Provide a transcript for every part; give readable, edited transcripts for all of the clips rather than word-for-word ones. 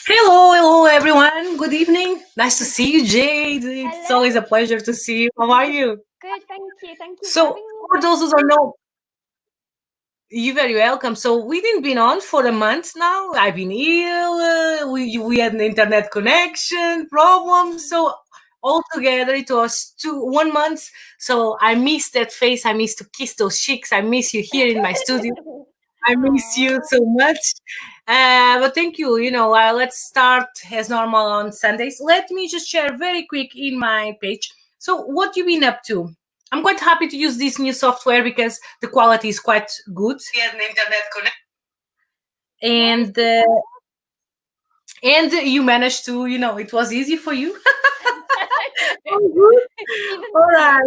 Hello, everyone. Good evening. Nice to see you, Jade. It's Hello. always a pleasure to see you. How are you? Good, thank you. Thank you for So, having me. for those who don't know, you're very welcome. So, we didn't been on for a month now. I've been ill. We had an internet connection problem. So, altogether, it was 1 month. So, I miss that face. I miss to kiss those cheeks. I miss you here in my studio. I miss you so much. But thank you. Let's start as normal on Sundays. Let me just share very quick in my page. So, what you been up to? I'm quite happy to use this new software because the quality is quite good. We had an internet connection. And you managed to, it was easy for you. All right.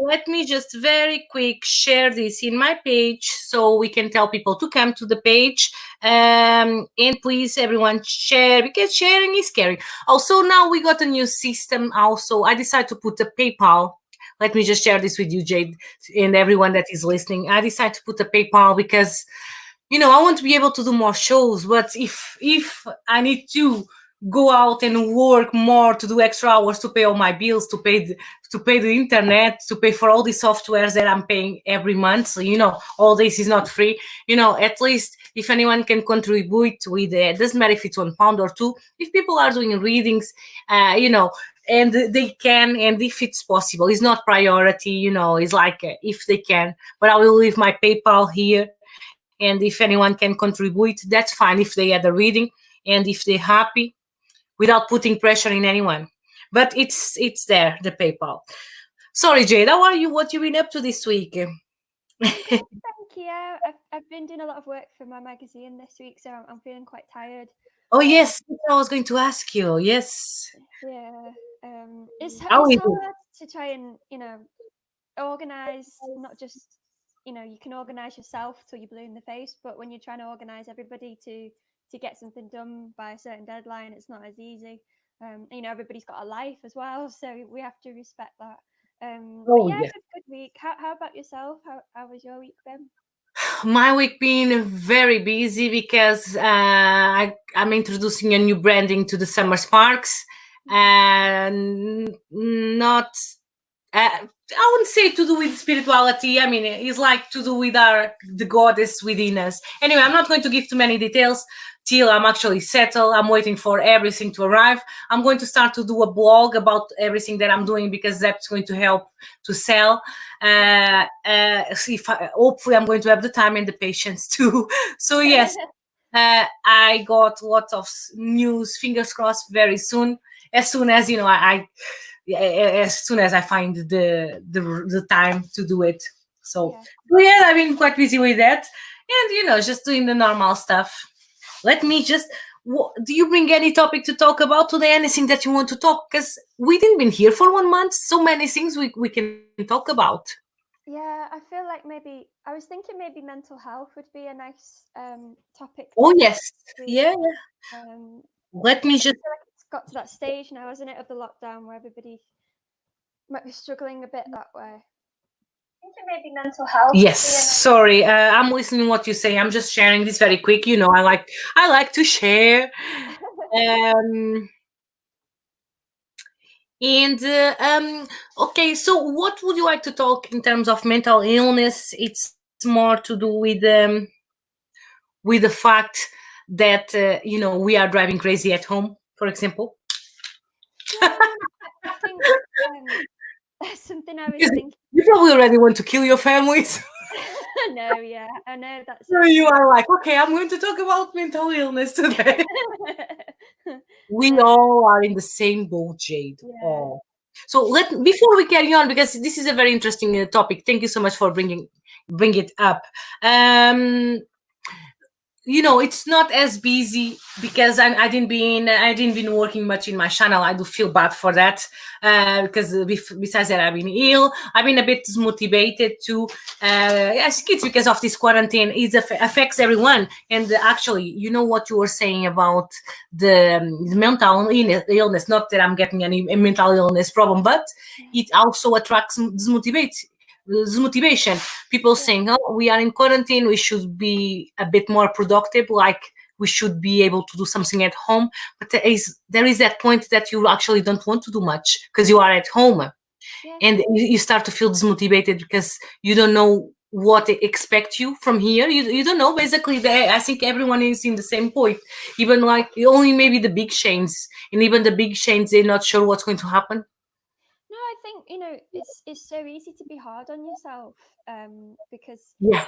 Let me just very quick share this in my page so we can tell people to come to the page. And please, everyone, share because sharing is caring. Also, now we got a new system. Also, I decided to put a PayPal. Let me just share this with you, Jade, and everyone that is listening. I decided to put a PayPal because, I want to be able to do more shows. But if I need to go out and work more to do extra hours to pay all my bills, to pay the internet, to pay for all the softwares that I'm paying every month. So, all this is not free. At least if anyone can contribute with it, doesn't matter if it's £1 or two, if people are doing readings, and they can, and if it's possible, it's not priority, it's like if they can, but I will leave my PayPal here. And if anyone can contribute, that's fine if they had a reading and if they're happy, without putting pressure in anyone. But it's there, the PayPal. Sorry, Jade, how are you? What you been up to this week? Thank you. I've been doing a lot of work for my magazine this week, so I'm feeling quite tired. Oh, yes, I was going to ask you. Yes. Yeah. It's hard to try and, organize, not just, you can organize yourself till you're blue in the face, but when you're trying to organize everybody to get something done by a certain deadline, it's not as easy. Everybody's got a life as well, so we have to respect that. But yeah, yeah. it's a good week. How about yourself? How was your week then? My week been very busy because I'm introducing a new branding to the Summer Sparks, and not. I wouldn't say to do with spirituality. I mean, it's like to do with the goddess within us. Anyway, I'm not going to give too many details till I'm actually settled. I'm waiting for everything to arrive. I'm going to start to do a blog about everything that I'm doing because that's going to help to sell. Hopefully I'm going to have the time and the patience too. So yes, I got lots of news. Fingers crossed. Very soon, as soon as as soon as I find the time to do it. So yeah, I've been quite busy with that, and just doing the normal stuff. Let me just. Do you bring any topic to talk about today? Anything that you want to talk? Because we didn't been here for 1 month. So many things we can talk about. Yeah, I feel like I was thinking maybe mental health would be a nice topic. Oh yes, yeah. Let me just. I feel like it's got to that stage now, isn't it, of the lockdown where everybody might be struggling a bit that way. Maybe mental health. Yes, sorry. I'm listening to what you say. I'm just sharing this very quick. I like to share. Okay, so what would you like to talk in terms of mental illness? It's more to do with the fact that we are driving crazy at home, for example. Yeah, I think something I was thinking. You probably already want to kill your families. No, yeah, I know that's. So you are like, okay, I'm going to talk about mental illness today. We all are in the same boat, Jade. Yeah. Oh. So before we carry on, because this is a very interesting topic. Thank you so much for bring it up. Um, it's not as busy because I didn't been working much in my channel. I do feel bad for that because besides that I've been ill. I've been a bit dismotivated too. I think it's because of this quarantine. It affects everyone. And actually, you know what you were saying about the mental illness. Not that I'm getting any mental illness problem, but it also attracts motivation. People saying, oh, we are in quarantine, we should be a bit more productive, like we should be able to do something at home. But there is that point that you actually don't want to do much because you are at home. Yeah. And you start to feel dismotivated because you don't know what they expect you from here. You don't know. Basically, I think everyone is in the same point. Even like only maybe the big chains, and even the big chains, they're not sure what's going to happen. No, I think it's so easy to be hard on yourself because Yeah.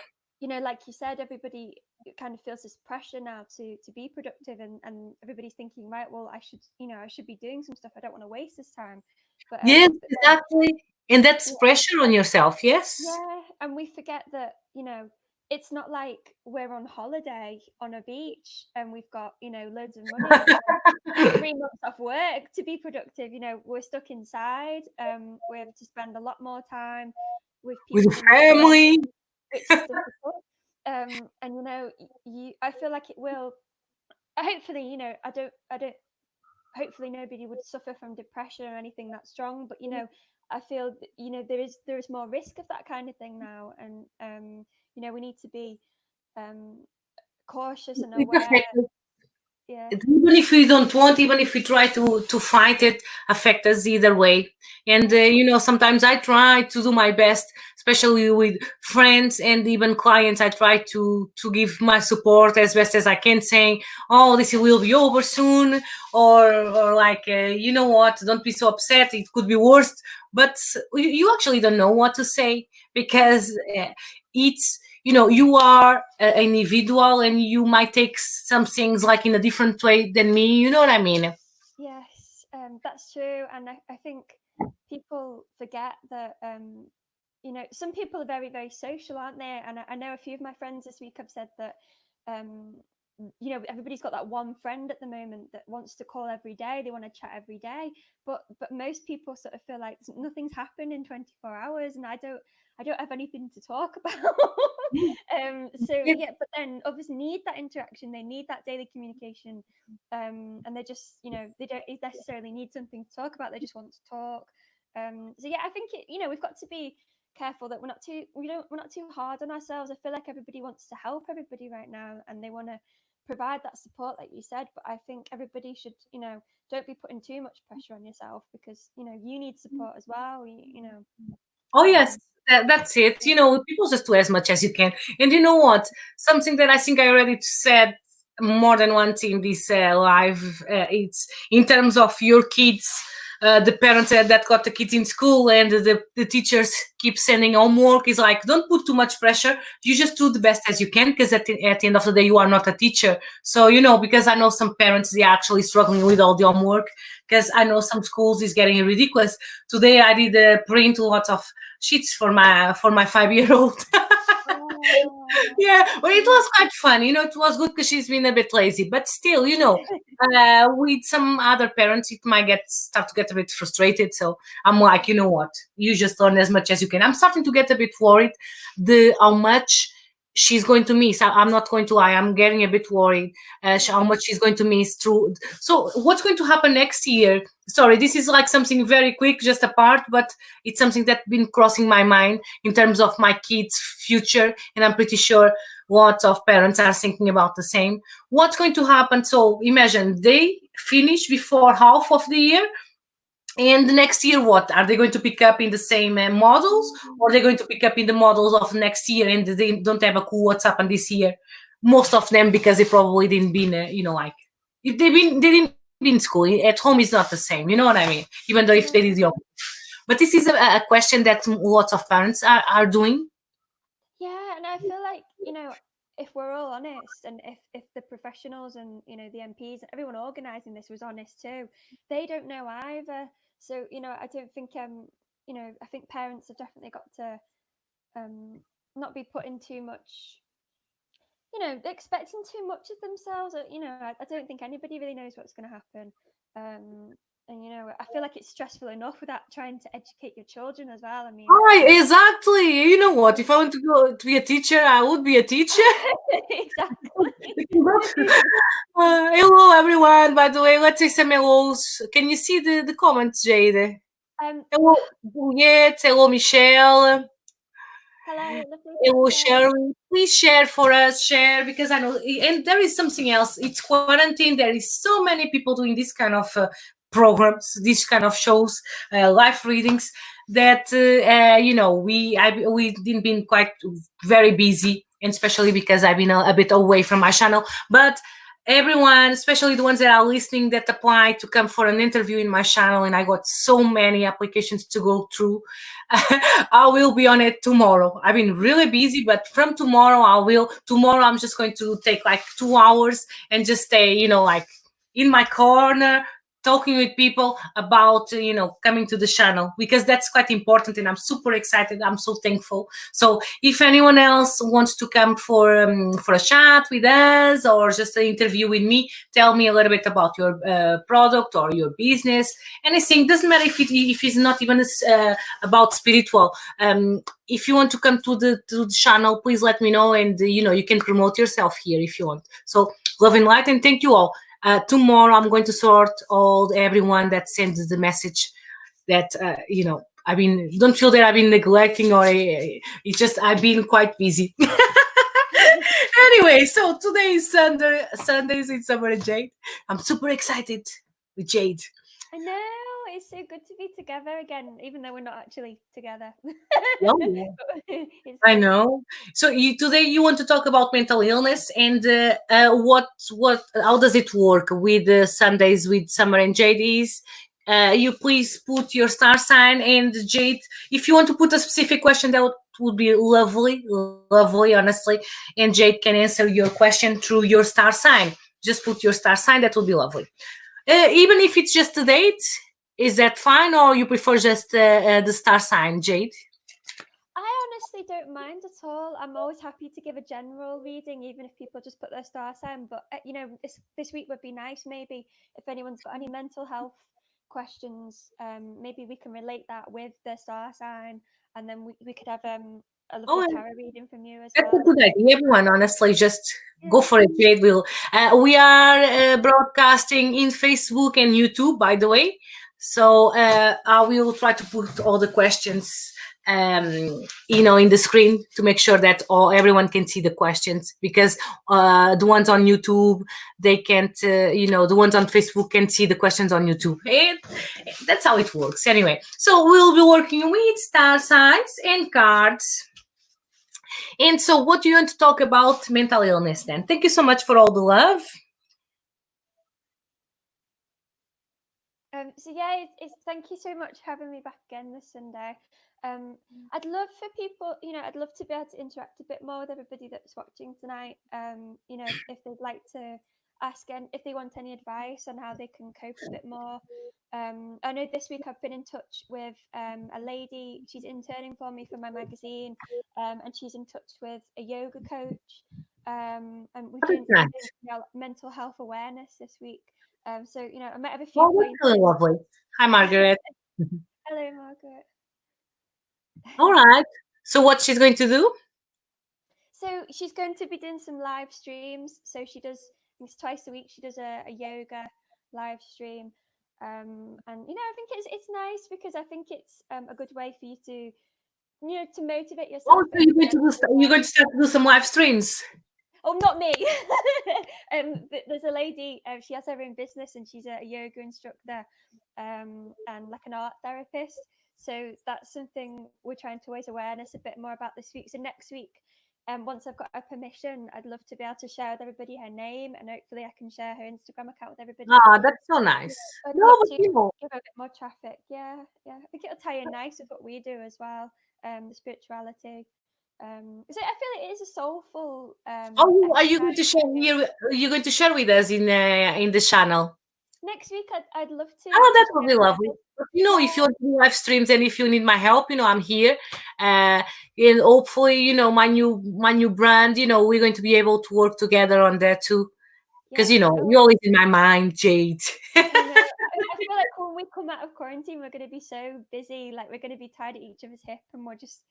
like you said, everybody kind of feels this pressure now to be productive, and everybody's thinking, right, well, I should be doing some stuff. I don't want to waste this time. But Yes, but then, exactly. And that's yeah, pressure on yourself. Yes. yeah, and we forget that it's not like we're on holiday on a beach and we've got loads of money. We can 3 months off work to be productive. We're stuck inside. We have to spend a lot more time with With people the we love, family. which is difficult. And I feel like it will. Hopefully, I don't. Hopefully, nobody would suffer from depression or anything that strong. But I feel there is more risk of that kind of thing now, and we need to be cautious and It aware. affects us. Yeah, Even if we don't want, even if we try to fight it, affect us either way. And sometimes I try to do my best, especially with friends and even clients. I try to give my support as best as I can, saying, "Oh, this will be over soon," or like, you know what? Don't be so upset. It could be worse. But you actually don't know what to say because it's you are an individual and you might take some things like in a different way than me, you know what I mean? yes, that's true. And I think people forget that some people are very, very social, aren't they? And I know a few of my friends this week have said that um, everybody's got that one friend at the moment that wants to call every day. They want to chat every day, but most people sort of feel like nothing's happened in 24 hours, and I don't have anything to talk about. So Yeah. yeah, but then obviously need that interaction. They need that daily communication, and they just they don't necessarily need something to talk about. They just want to talk. So yeah, I think we've got to be careful that we're not too hard on ourselves. I feel like everybody wants to help everybody right now, and they want to provide that support, like you said. But I think everybody should, don't be putting too much pressure on yourself because you need support as well. Oh yes, that's it. People just do as much as you can. And you know what? Something that I think I already said more than once in this live. It's in terms of your kids. The parents that got the kids in school and the teachers keep sending homework is like, don't put too much pressure. You just do the best as you can because at the end of the day you are not a teacher. So because I know some parents, they are actually struggling with all the homework because I know some schools is getting ridiculous. Today I did print a lot of sheets for my 5-year-old. Yeah, well, it was quite fun. It was good because she's been a bit lazy, but still, with some other parents, it might start to get a bit frustrated. So I'm like, you know what? You just learn as much as you can. I'm starting to get a bit worried how much she's going to miss. I'm not going to lie. I'm getting a bit worried how much she's going to miss through. So what's going to happen next year? Sorry, this is like something very quick, just a part, but it's something that's been crossing my mind in terms of my kids' future, and I'm pretty sure lots of parents are thinking about the same. What's going to happen? So imagine they finish before half of the year, and the next year, what are they going to pick up in the same models, or are they going to pick up in the models of next year, and they don't have a clue what's happened this year? Most of them, because they probably didn't been, like if they didn't be in school at home, is not the same. You know what I mean? Even though if they did the homework. But this is a question that lots of parents are doing. Yeah, and I feel like if we're all honest, and if the professionals and the MPs and everyone organising this was honest too, they don't know either. So I don't think I think parents have definitely got to not be putting too much, expecting too much of themselves. I don't think anybody really knows what's going to happen. And I feel like it's stressful enough without trying to educate your children as well. I mean, exactly. You know what? If I want to go to be a teacher, I would be a teacher. exactly. Hello, everyone. By the way, let's say some hellos. Can you see the comments, Jade? Hello, Juliette. Hello, Michelle. Hello, Hello, Sherry. Please share for us. Share, because I know. And there is something else. It's quarantine. There is so many people doing this kind of programs, these kind of shows, live readings. That we've been quite very busy, and especially because I've been a bit away from my channel. But everyone, especially the ones that are listening, that apply to come for an interview in my channel, and I got so many applications to go through. I will be on it tomorrow. I've been really busy, but from tomorrow I will. Tomorrow I'm just going to take like 2 hours and just stay, like in my corner, talking with people about coming to the channel, because that's quite important, and I'm super excited. I'm so thankful. So if anyone else wants to come for a chat with us, or just an interview with me, tell me a little bit about your product or your business. Anything, doesn't matter if it's not even about spiritual. If you want to come to the channel, please let me know, and you can promote yourself here if you want. So love and light, and thank you all. Tomorrow I'm going to sort everyone that sends the message that I've been, don't feel that I've been neglecting, or it's just I've been quite busy. Anyway, so today is Sundays with Summer and Jade. I'm super excited with Jade. I know, it's so good to be together again, even though we're not actually together. Oh, I know. So today you want to talk about mental illness, and how does it work with Sundays with Summer and Jade is, you please put your star sign, and Jade, if you want to put a specific question, that would be lovely, honestly, and Jade can answer your question through your star sign. Just put your star sign, that would be lovely. Even if it's just a date, is that fine, or you prefer just the star sign, Jade? I honestly don't mind at all. I'm always happy to give a general reading, even if people just put their star sign. But this week would be nice. Maybe if anyone's got any mental health questions, maybe we can relate that with their star sign, and then we could have a lovely tarot reading from you as well. That's a good idea, everyone. Honestly, just go for it. Jade will. We are broadcasting in Facebook and YouTube, by the way. So I will try to put all the questions, in the screen, to make sure that everyone can see the questions, because the ones on YouTube, they can't. The ones on Facebook can see the questions on YouTube. And that's how it works. Anyway, so we'll be working with star signs and cards. And so, what do you want to talk about mental illness then? Thank you so much for all the love. So yeah, it's thank you so much for having me back again this Sunday. I'd love for people, I'd love to be able to interact a bit more with everybody that's watching tonight. If they'd like to ask, and if they want any advice on how they can cope a bit more. I know this week I've been in touch with a lady. She's interning for me for my magazine, and she's in touch with a yoga coach. And we're doing mental health awareness this week. So I might have a few points. Really lovely. Hi, Margaret. Hello, Margaret. All right. So what she's going to do? So she's going to be doing some live streams. So she does, I think it's twice a week. She does a yoga live stream, and I think it's nice, because I think it's a good way for you to to motivate yourself. So you're going to start to do some live streams. Oh, not me. There's a lady. She has her own business, and she's a yoga instructor, and like an art therapist. So that's something we're trying to raise awareness a bit more about this week. So next week, once I've got her permission, I'd love to be able to share with everybody her name, and hopefully I can share her Instagram account with everybody. That's so nice. I'd love to give her a bit more traffic. Yeah. I think it'll tie in nice with what we do as well, the spirituality. So I feel it is a soulful. Oh, are you going to exercise. share here? You're going to share with us in the channel? Next week, I'd love to Oh, that would share be with lovely. others. But, you know, Yeah. if you're doing live streams and if you need my help, you know, I'm here. Uh, and hopefully, you know, my new brand, you know, we're going to be able to work together on that too. Because, you Yes. know, Oh, you're always in my mind, Jade. I know. I feel like when we come out of quarantine, we're going to be so busy. Like we're going to be tied at each other's hip, and we're just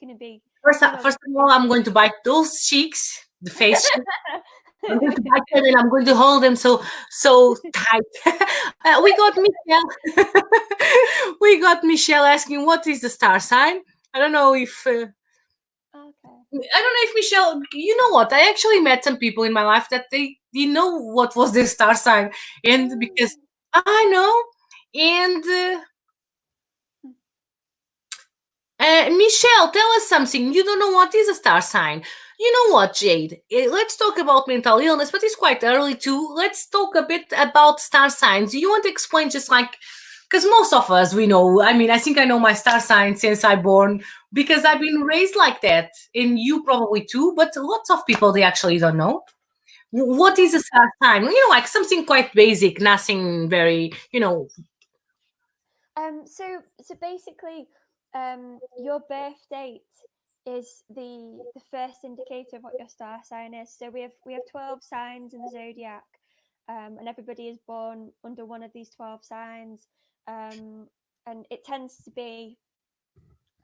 going to be, First, you know. first of all, I'm going to bite those cheeks, the face cheeks. I'm going to bite them and I'm going to hold them so tight. We got Michelle. We got Michelle asking what is the star sign. I don't know if Okay. Michelle. You know what? I actually met some people in my life that they didn't know what was their star sign, and because Oh. I know, and Michelle, tell us something. You don't know what is a star sign. You know what, Jade? Let's talk about mental illness, but it's quite early too. Let's talk a bit about star signs. You want to explain just like, because most of us, we know. I mean, I think I know my star sign since I born because I've been raised like that. And you probably too, but lots of people, they actually don't know. What is a star sign? You know, like something quite basic, nothing very, So basically, your birth date is the first indicator of what your star sign is. So we have 12 signs in the zodiac, and everybody is born under one of these 12 signs. And it tends to be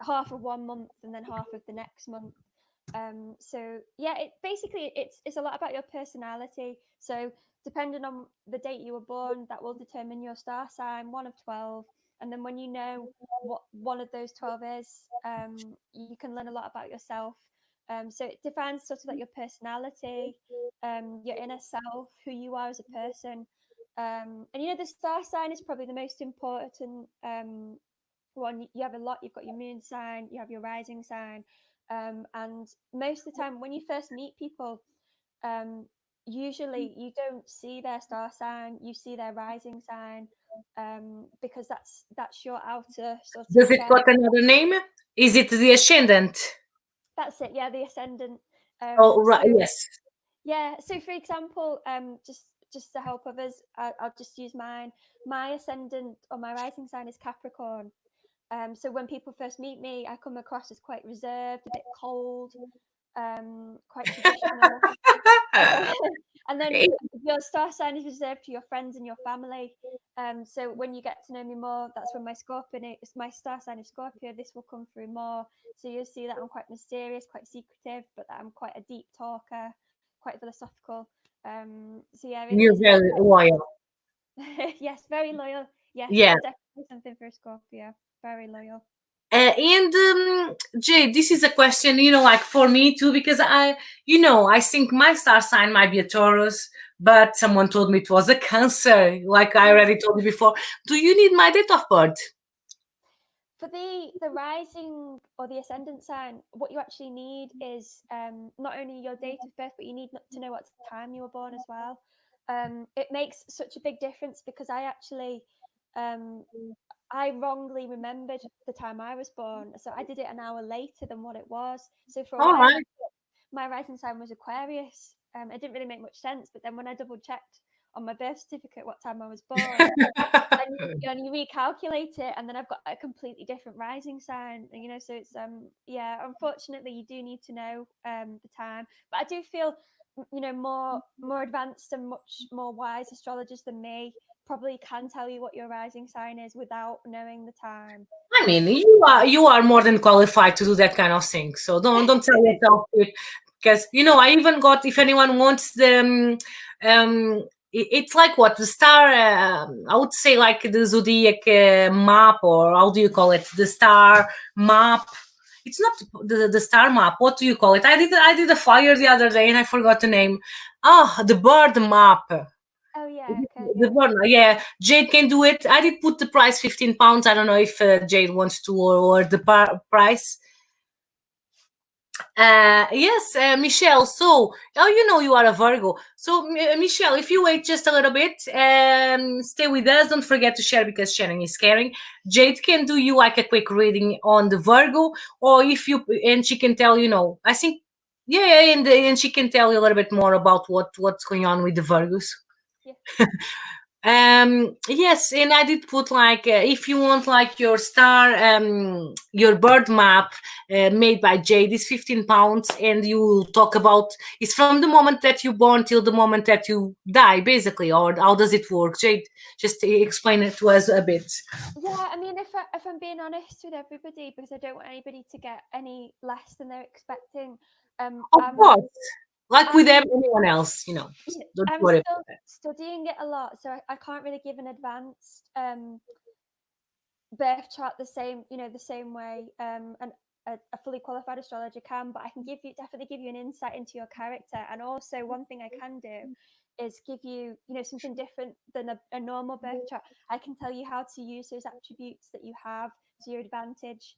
half of one month and then half of the next month. So yeah, it's a lot about your personality. So depending on the date you were born, that will determine your star sign, one of 12. And then when you know what one of those 12 is, you can learn a lot about yourself. So it defines sort of like your personality, your inner self, who you are as a person. And the star sign is probably the most important one. You have a lot. You've got your moon sign, you have your rising sign, and most of the time when you first meet people, um, usually you don't see their star sign, you see their rising sign, because that's your outer sort of does it self. got another name? Is it the ascendant? That's it, yeah, the ascendant. Oh, So right, yes. yeah, so for example, just to help others, I'll just use mine. My ascendant or my rising sign is Capricorn. So when people first meet me, I come across as quite reserved, a bit cold, quite traditional. And then your star sign is reserved to your friends and your family. So when you get to know me more, that's when my star sign is Scorpio. This will come through more. So you'll see that I'm quite mysterious, quite secretive, but that I'm quite a deep talker, quite philosophical. So yeah, You're it's very loyal. yes, very loyal. Yes, Yeah. that's definitely something for a Scorpio. Very loyal. And Jay, this is a question, like for me too, because I think my star sign might be a Taurus, but someone told me it was a Cancer, like I already told you before. Do you need my date of birth? For the rising or the ascendant sign, what you actually need is not only your date of birth, but you need to know what time you were born as well. It makes such a big difference because um, I wrongly remembered the time I was born, so I did it an hour later than what it was. So for a All while, right. my rising sign was Aquarius. It didn't really make much sense, but then when I double checked on my birth certificate what time I was born, and you recalculate it, and then I've got a completely different rising sign. So it's yeah. Unfortunately, you do need to know the time, but I do feel more advanced and much more wise astrologers than me probably can tell you what your rising sign is without knowing the time. I mean, you are more than qualified to do that kind of thing. So don't tell yourself it, because I even got, if anyone wants the it's like what the star. I would say like the zodiac map, or how do you call it? The star map. It's not the star map. What do you call it? I did a flyer the other day and I forgot the name. Oh, the bird map. Oh yeah, okay, The yeah. one, yeah, Jade can do it. I did put the price £15. I don't know if Jade wants to or the price. Yes, Michelle. So, oh, you know you are a Virgo. So, Michelle, if you wait just a little bit, stay with us. Don't forget to share because sharing is caring. Jade can do you like a quick reading on the Virgo, or if you and she can tell I think, yeah, and she can tell you a little bit more about what's going on with the Virgos. Yeah. Yes, and I did put like if you want like your star your bird map made by Jade is 15 pounds, and you will talk about it's from the moment that you born till the moment that you die, basically. Or how does it work, Jade? Just explain it to us a bit. Yeah, I mean, if I'm being honest with everybody, because I don't want anybody to get any less than they're expecting, Of course, like with I'm everyone else, don't I'm worry still about that. studying it a lot, so I can't really give an advanced birth chart the same way and a fully qualified astrologer can, but I can definitely give you an insight into your character. And also, one thing I can do is give you, something different than a normal birth chart. I can tell you how to use those attributes that you have to your advantage.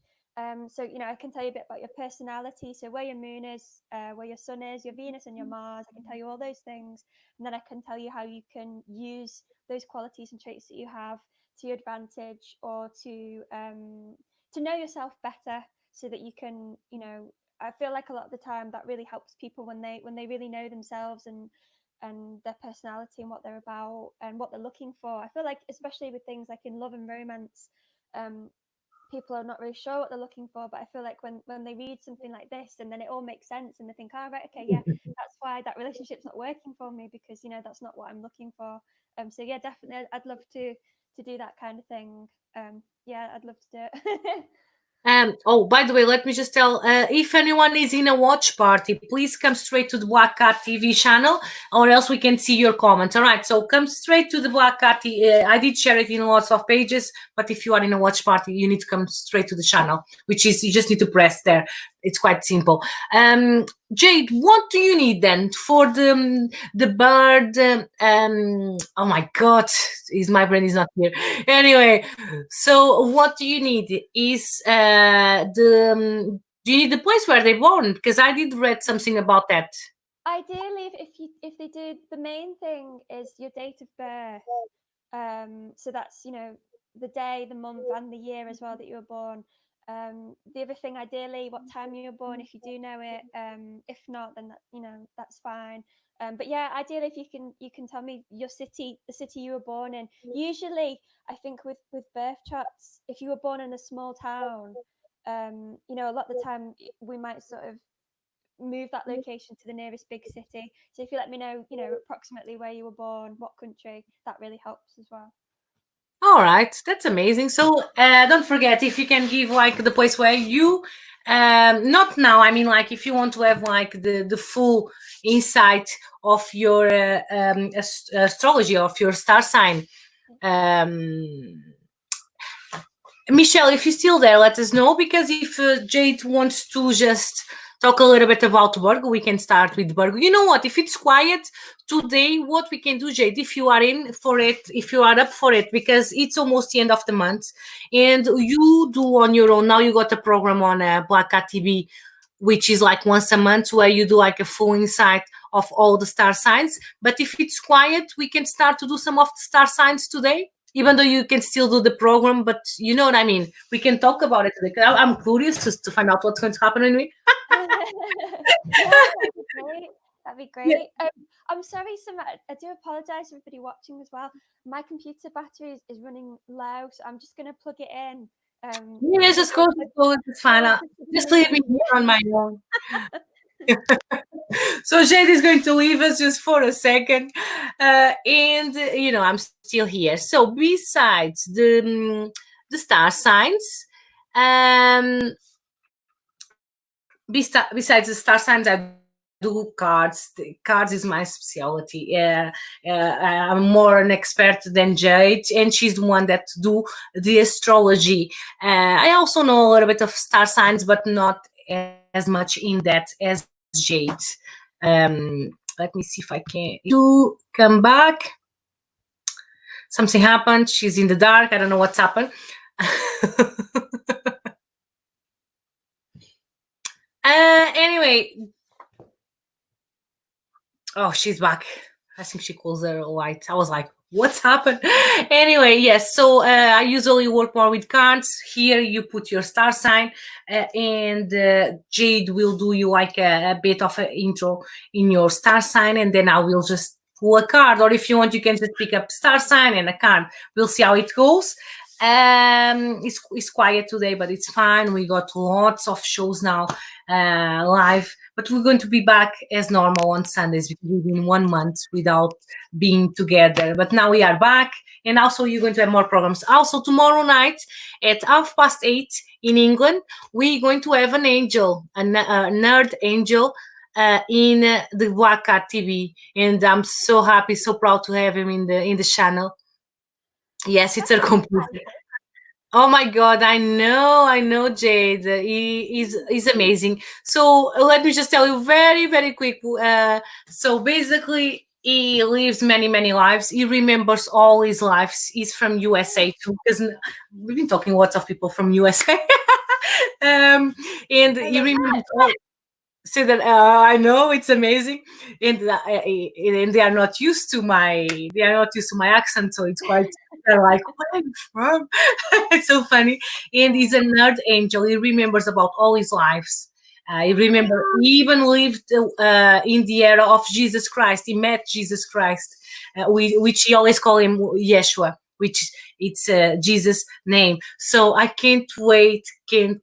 So, I can tell you a bit about your personality. So, where your moon is, where your sun is, your Venus and your Mars. I can tell you all those things. And then I can tell you how you can use those qualities and traits that you have to your advantage, or to know yourself better, so that you can, I feel like a lot of the time that really helps people when they really know themselves and their personality and what they're about and what they're looking for. I feel like, especially with things like in love and romance, people are not really sure what they're looking for, but I feel like when they read something like this, and then it all makes sense, and they think, oh, right, okay, yeah, that's why that relationship's not working for me, because that's not what I'm looking for. So yeah, definitely, I'd love to do that kind of thing. Yeah, I'd love to do it. Oh, by the way, let me just tell if anyone is in a watch party, please come straight to the Black Cat TV channel, or else we can see your comments. All right, so come straight to the Black Cat. I did share it in lots of pages, but if you are in a watch party, you need to come straight to the channel, which is you just need to press there. It's quite simple. Jade, what do you need then for the bird? Oh my God, my brain is not here. Anyway, so what do you need is do you need the place where they're born? Because I did read something about that. Ideally, if they do, the main thing is your date of birth. So that's the day, the month, and the year as well that you were born. The other thing, ideally, what time you were born, if you do know it. If not, then that's fine. But yeah, ideally, if you can tell me your city, the city you were born in. Usually, I think with birth charts, if you were born in a small town, a lot of the time we might sort of move that location to the nearest big city. So if you let me know, approximately where you were born, what country, that really helps as well. All right, that's amazing. So don't forget if you can give like the place where you not now. I mean, like if you want to have like the full insight of your astrology of your star sign. Michelle, if you're still there, let us know, because if Jade wants to just talk a little bit about Virgo, we can start with Virgo. You know what? If it's quiet today, what we can do, Jade, if you are in for it, if you are up for it, because it's almost the end of the month, and you do on your own. Now you got a program on Black Cat TV, which is like once a month, where you do like a full insight of all the star signs. But if it's quiet, we can start to do some of the star signs today, even though you can still do the program, but you know what I mean. We can talk about it today. I'm curious to find out what's going to happen anyway. Yeah, that'd be great. That'd be great. I'm sorry, Summer. I do apologise for everybody watching as well. My computer battery is running low, so I'm just going to plug it in. Yeah, just go. It's fine. Just leave me here on my own. So Jade is going to leave us just for a second, and I'm still here. So besides the star signs, besides the star signs, I do cards. Cards is my specialty. I'm more an expert than Jade, and she's the one that do the astrology. I also know a little bit of star signs, but not as much in that as Jade. Let me see if I can to come back. Something happened. She's in the dark. I don't know what's happened. Anyway, oh, she's back. I think she calls her white. I was like, what's happened? Anyway, yes. So I usually work more with cards. Here you put your star sign, and Jade will do you like a bit of an intro in your star sign, and then I will just pull a card. Or if you want, you can just pick up star sign and a card. We'll see how it goes. It's quiet today, but it's fine. We got lots of shows now live, but we're going to be back as normal on Sundays because we've been 1 month without being together. But now we are back, and also you're going to have more programs. Also, tomorrow night at 8:30 in England, we're going to have an angel, a nerd angel. In the Black Cat TV, and I'm so happy, so proud to have him in the channel. Yes, it's a computer. Oh my God, I know, Jade. He's amazing. So let me just tell you very, very quick. So basically, he lives many, many lives. He remembers all his lives. He's from USA too, because we've been talking lots of people from USA. And he remembers all. So that I know it's amazing, and they are not used to my accent, so it's quite. They're like, where are you from? It's so funny. And he's a nerd angel. He remembers about all his lives. He remember he even lived in the era of Jesus Christ. He met Jesus Christ, which he always call him Yeshua, which it's Jesus' name. So I can't wait to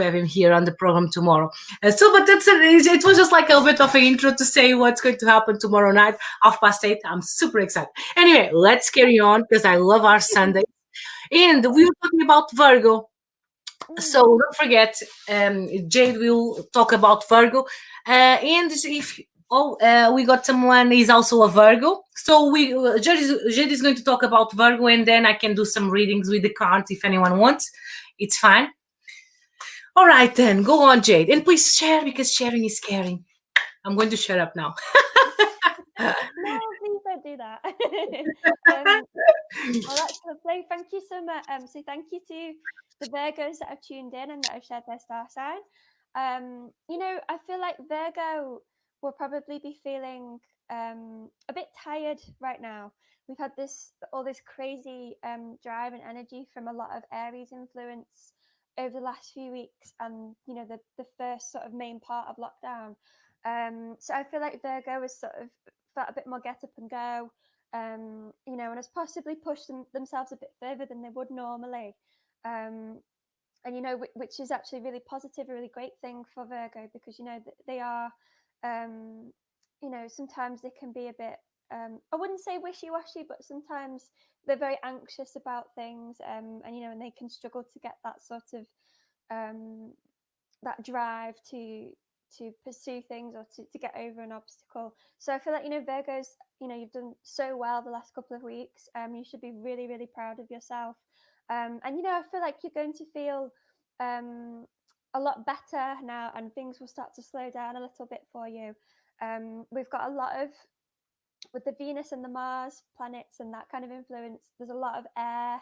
have him here on the program tomorrow. But it was just like a bit of an intro to say what's going to happen tomorrow night, 8:30. I'm super excited. Anyway, let's carry on because I love our Sunday. And we were talking about Virgo. So don't forget, Jade will talk about Virgo. And if we got someone is also a Virgo. So Jade is going to talk about Virgo, and then I can do some readings with the cards if anyone wants. It's fine. All right, then go on, Jade, and please share because sharing is caring. I'm going to shut up now. No, please don't do that. Oh, that's lovely. Thank you so much. So thank you to the Virgos that have tuned in and that have shared their star sign. I feel like Virgo will probably be feeling a bit tired right now. We've had all this crazy drive and energy from a lot of Aries influence over the last few weeks, and the first sort of main part of lockdown. So I feel like Virgo has sort of felt a bit more get up and go, and has possibly pushed themselves a bit further than they would normally. And which is actually really positive, a really great thing for Virgo, because they are, sometimes they can be a bit, I wouldn't say wishy-washy, but sometimes they're very anxious about things, and they can struggle to get that sort of that drive to pursue things, or to get over an obstacle. So I feel like Virgos, you've done so well the last couple of weeks. You should be really, really proud of yourself. And I feel like you're going to feel a lot better now, and things will start to slow down a little bit for you. We've got a lot of, with the Venus and the Mars planets and that kind of influence, there's a lot of air,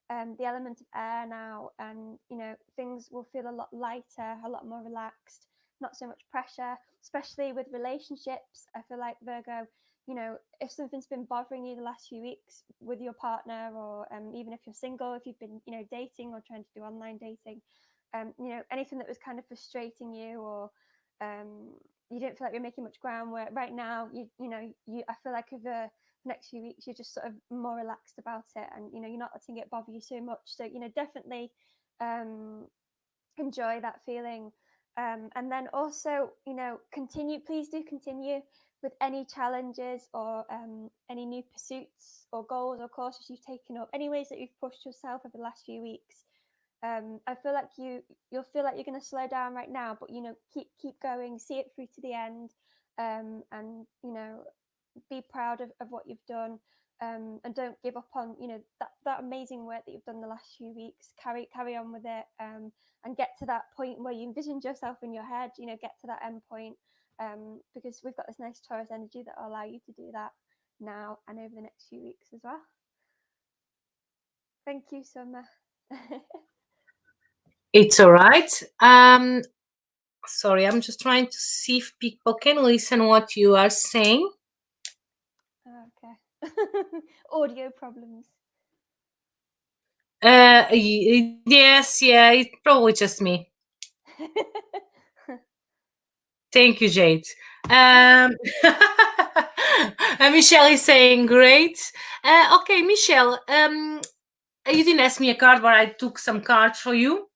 the element of air now, and things will feel a lot lighter, a lot more relaxed, not so much pressure, especially with relationships. I feel like Virgo, if something's been bothering you the last few weeks with your partner, or even if you're single, if you've been dating or trying to do online dating, anything that was kind of frustrating you, or you don't feel like you're making much groundwork right now, I feel like over the next few weeks you're just sort of more relaxed about it, and you're not letting it bother you so much. So definitely enjoy that feeling, and then also please do continue with any challenges, or any new pursuits or goals or courses you've taken up, any ways that you've pushed yourself over the last few weeks. I feel like you'll feel like you're going to slow down right now, but keep going, see it through to the end, and be proud of what you've done, and don't give up on that amazing work that you've done the last few weeks. Carry on with it, and get to that point where you envisioned yourself in your head. Get to that end point, because we've got this nice Taurus energy that will allow you to do that now and over the next few weeks as well. Thank you, Summer. It's all right. Sorry, I'm just trying to see if people can listen what you are saying. Okay. Audio problems. Yes, yeah, it's probably just me. Thank you, Jade. And Michelle is saying great. Okay, Michelle, you didn't ask me a card, but I took some cards for you.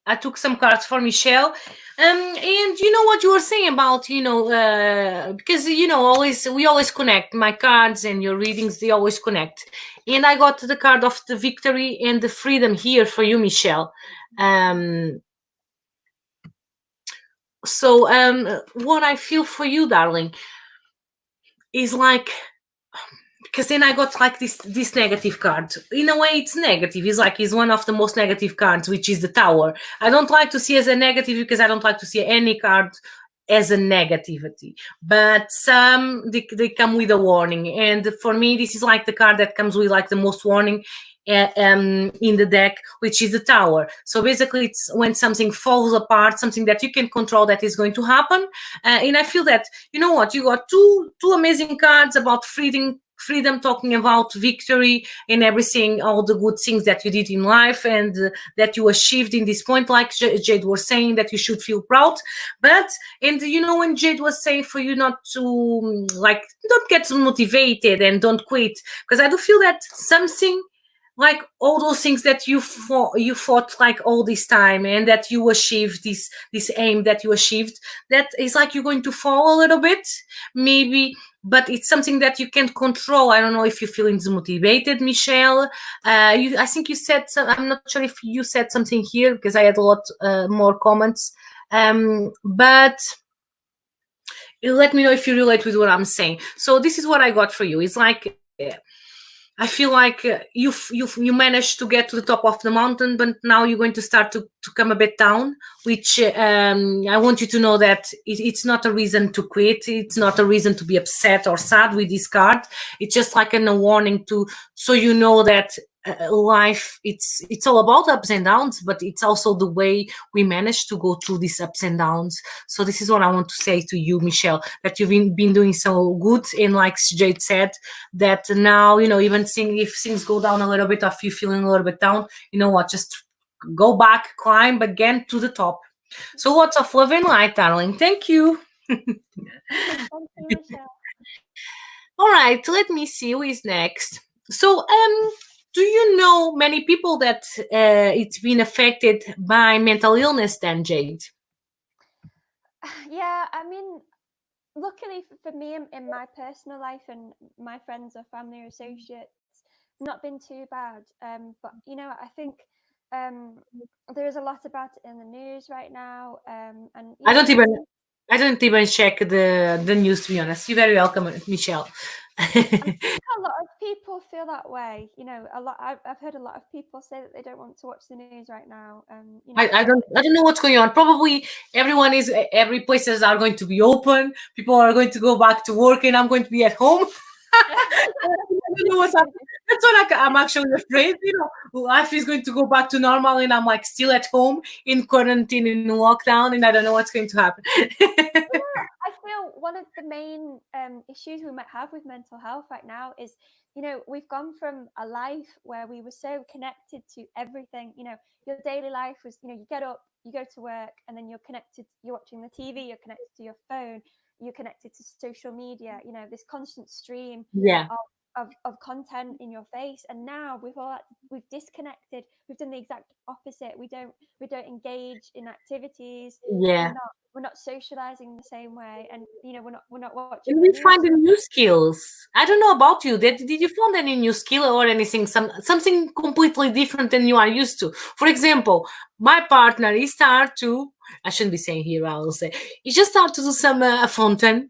I took some cards for Michelle. And you know what you were saying about, because we always connect. My cards and your readings, they always connect. And I got the card of the victory and the freedom here for you, Michelle. So what I feel for you, darling, is like, because then I got like this negative card. In a way, it's negative. It's one of the most negative cards, which is the Tower. I don't like to see as a negative because I don't like to see any card as a negativity. But some they come with a warning, and for me, this is like the card that comes with like the most warning in the deck, which is the Tower. So basically, it's when something falls apart, something that you can control that is going to happen. And I feel that, you know what, you got two amazing cards about freedom, talking about victory and everything, all the good things that you did in life and that you achieved in this point, like Jade was saying, that you should feel proud. But, and when Jade was saying for you not to, like, don't get motivated and don't quit, because I do feel that something, like all those things that you fought like all this time, and that you achieved this aim that you achieved, that is like you're going to fall a little bit, maybe, but it's something that you can't control. I don't know if you're feeling demotivated, Michelle. I think you said I'm not sure if you said something here, because I had a lot more comments. But let me know if you relate with what I'm saying. So this is what I got for you. It's like, I feel like you managed to get to the top of the mountain, but now you're going to start to come a bit down, which I want you to know that it's not a reason to quit. It's not a reason to be upset or sad with this card. It's just like a warning so you know that life, it's all about ups and downs, but it's also the way we manage to go through these ups and downs. So this is what I want to say to you, Michelle, that you've been doing so good. And like Jade said, that now, even if things go down a little bit, or if you're feeling a little bit down, you know what, just go back, climb again to the top. So lots of love and light, darling. Thank you. Thank you, Michelle. All right, let me see who is next. So do you know many people that it's been affected by mental illness then, Jade? Yeah, I mean, luckily for me, in my personal life and my friends or family or associates, not been too bad. But I think there is a lot about it in the news right now. And I don't even check the news, to be honest. You're very welcome, Michelle. I think a lot of people feel that way. I've heard a lot of people say that they don't want to watch the news right now. I don't know what's going on. Probably every places are going to be open. People are going to go back to work, and I'm going to be at home. I don't know what's happening. That's what I'm actually afraid. Life is going to go back to normal, and I'm like still at home in quarantine, in lockdown, and I don't know what's going to happen. I feel one of the main issues we might have with mental health right now is, we've gone from a life where we were so connected to everything. Your daily life was, you get up, you go to work, and then you're connected, you're watching the TV, you're connected to your phone, you're connected to social media, this constant stream of content in your face. And now we've disconnected. We've done the exact opposite. We don't engage in activities. Yeah. We're not socializing the same way, and we're not watching. And we find new skills. I don't know about you. Did you find any new skill or anything? Something completely different than you are used to. For example, my partner, he started to. I shouldn't be saying here. I will say he just started to do some fountain.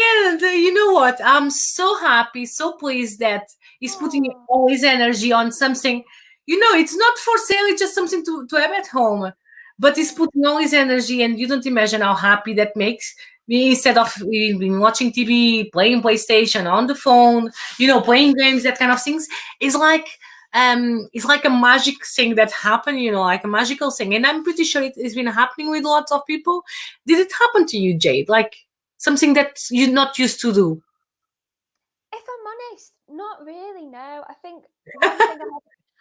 And you know what? I'm so happy, so pleased that he's putting all his energy on something. It's not for sale. It's just something to have at home. But he's putting all his energy, and you don't imagine how happy that makes me. Instead of being watching TV, playing PlayStation on the phone, playing games, that kind of things, it's like it's like a magic thing that happened, like a magical thing. And I'm pretty sure it has been happening with lots of people. Did it happen to you, Jade? Like something that you're not used to do? If I'm honest, not really. No, I think one thing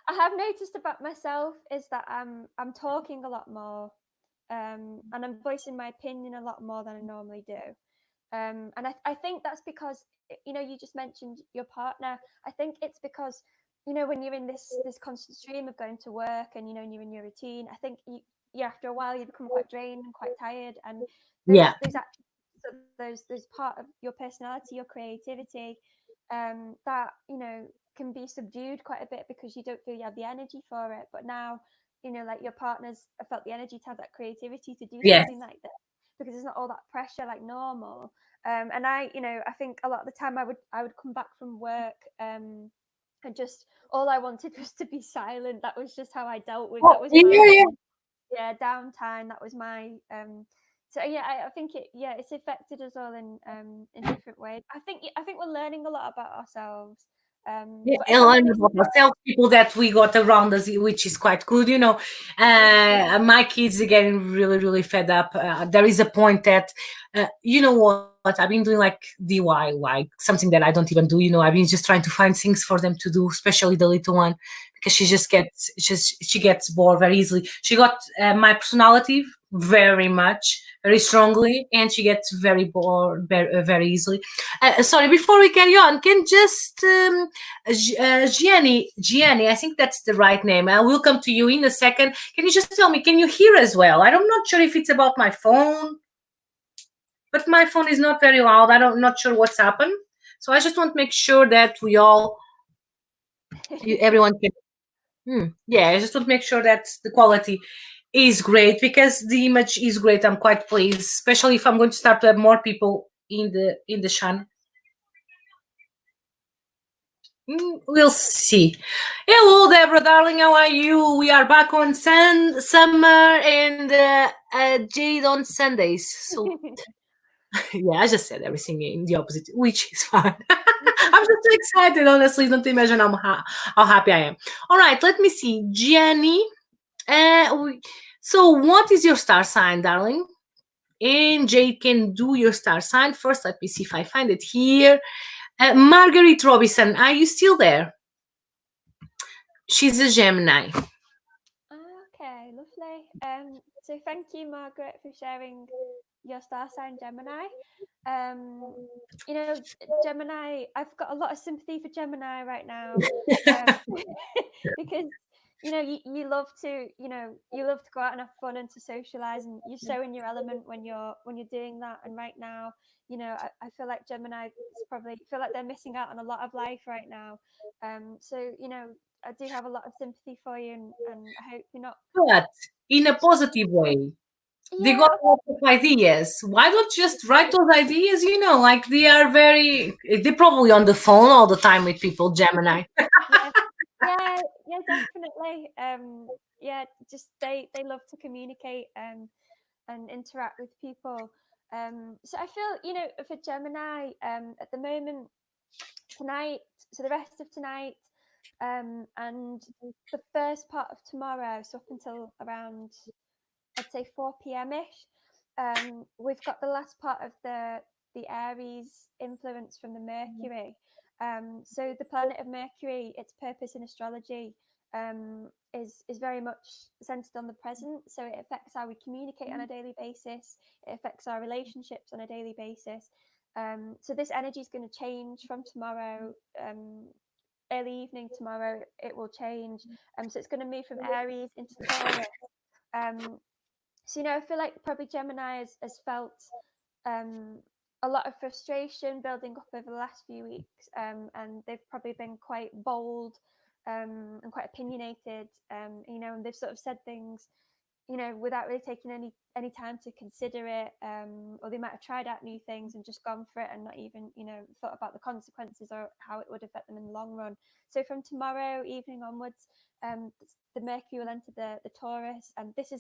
I have noticed about myself is that I'm talking a lot more, and I'm voicing my opinion a lot more than I normally do. And I think that's because you just mentioned your partner. I think it's because when you're in this constant stream of going to work and you're in your routine. I think you after a while you become quite drained and quite tired, and Yeah. there's actually there's part of your personality, your creativity, that can be subdued quite a bit because you don't feel you have the energy for it. But now like your partner's felt the energy to have that creativity to do Yes. something like this because it's not all that pressure like normal. And I think a lot of the time I would come back from work, and just all I wanted was to be silent. That was just how I dealt with. That Oh, was yeah, my yeah. downtime. That was my so yeah, I think it's affected us all in different ways. I think we're learning a lot about ourselves. Yeah, But if and I'm learn honest, about ourselves, people that we got around us, which is quite good. My kids are getting really, really fed up. There is a point that, you know what, I've been doing like DIY, something that I don't even do. I've been just trying to find things for them to do, especially the little one, because she gets bored very easily. She got my personality very strongly, and she gets very bored very easily. Sorry, before we carry on, can just Gianni, I think that's the right name. I will come to you in a second. Can you just tell me, can you hear as well? I'm not sure if it's about my phone, but my phone is not very loud. Not sure what's happened. So I just want to make sure that everyone can. Yeah, I just want to make sure that the quality is great because the image is great. I'm quite pleased, especially if I'm going to start to have more people in the channel. We'll see. Hello, Deborah, darling. How are you? We are back on Summer and Jade on Sundays. So, yeah, I just said everything in the opposite, which is fine. I'm just so excited, honestly. Don't imagine how happy I am. All right, let me see. Gianni, so what is your star sign, darling? And Jade can do your star sign. First, let me see if I find it here. Marguerite Robinson, are you still there? She's a Gemini. Okay, lovely. So thank you, Margaret, for sharing your star sign, Gemini. Um, Gemini, I've got a lot of sympathy for Gemini right now, because you love to go out and have fun and to socialize, and you're so in your element when you're doing that. And right now, I feel like Gemini is probably feel like they're missing out on a lot of life right now. So I do have a lot of sympathy for you, and I hope you're not. But in a positive way. They Yeah, got lots of ideas. Why don't you just write those ideas? Like they're probably on the phone all the time with people, Gemini. yeah, yeah, definitely. Yeah, just they love to communicate, and interact with people. So I feel for Gemini, at the moment tonight, so the rest of tonight, and the first part of tomorrow, so up until around I'd say 4 p.m. ish. We've got the last part of the Aries influence from the Mercury. So the planet of Mercury, its purpose in astrology, is very much centered on the present. So it affects how we communicate on a daily basis. It affects our relationships on a daily basis. So this energy is going to change from tomorrow. Early evening tomorrow, it will change. So it's going to move from Aries into Taurus. Um, so I feel like probably Gemini has felt a lot of frustration building up over the last few weeks, and they've probably been quite bold, and quite opinionated, and they've sort of said things without really taking any time to consider it, or they might have tried out new things and just gone for it and not even thought about the consequences or how it would affect them in the long run. So from tomorrow evening onwards, the Mercury will enter the Taurus, and this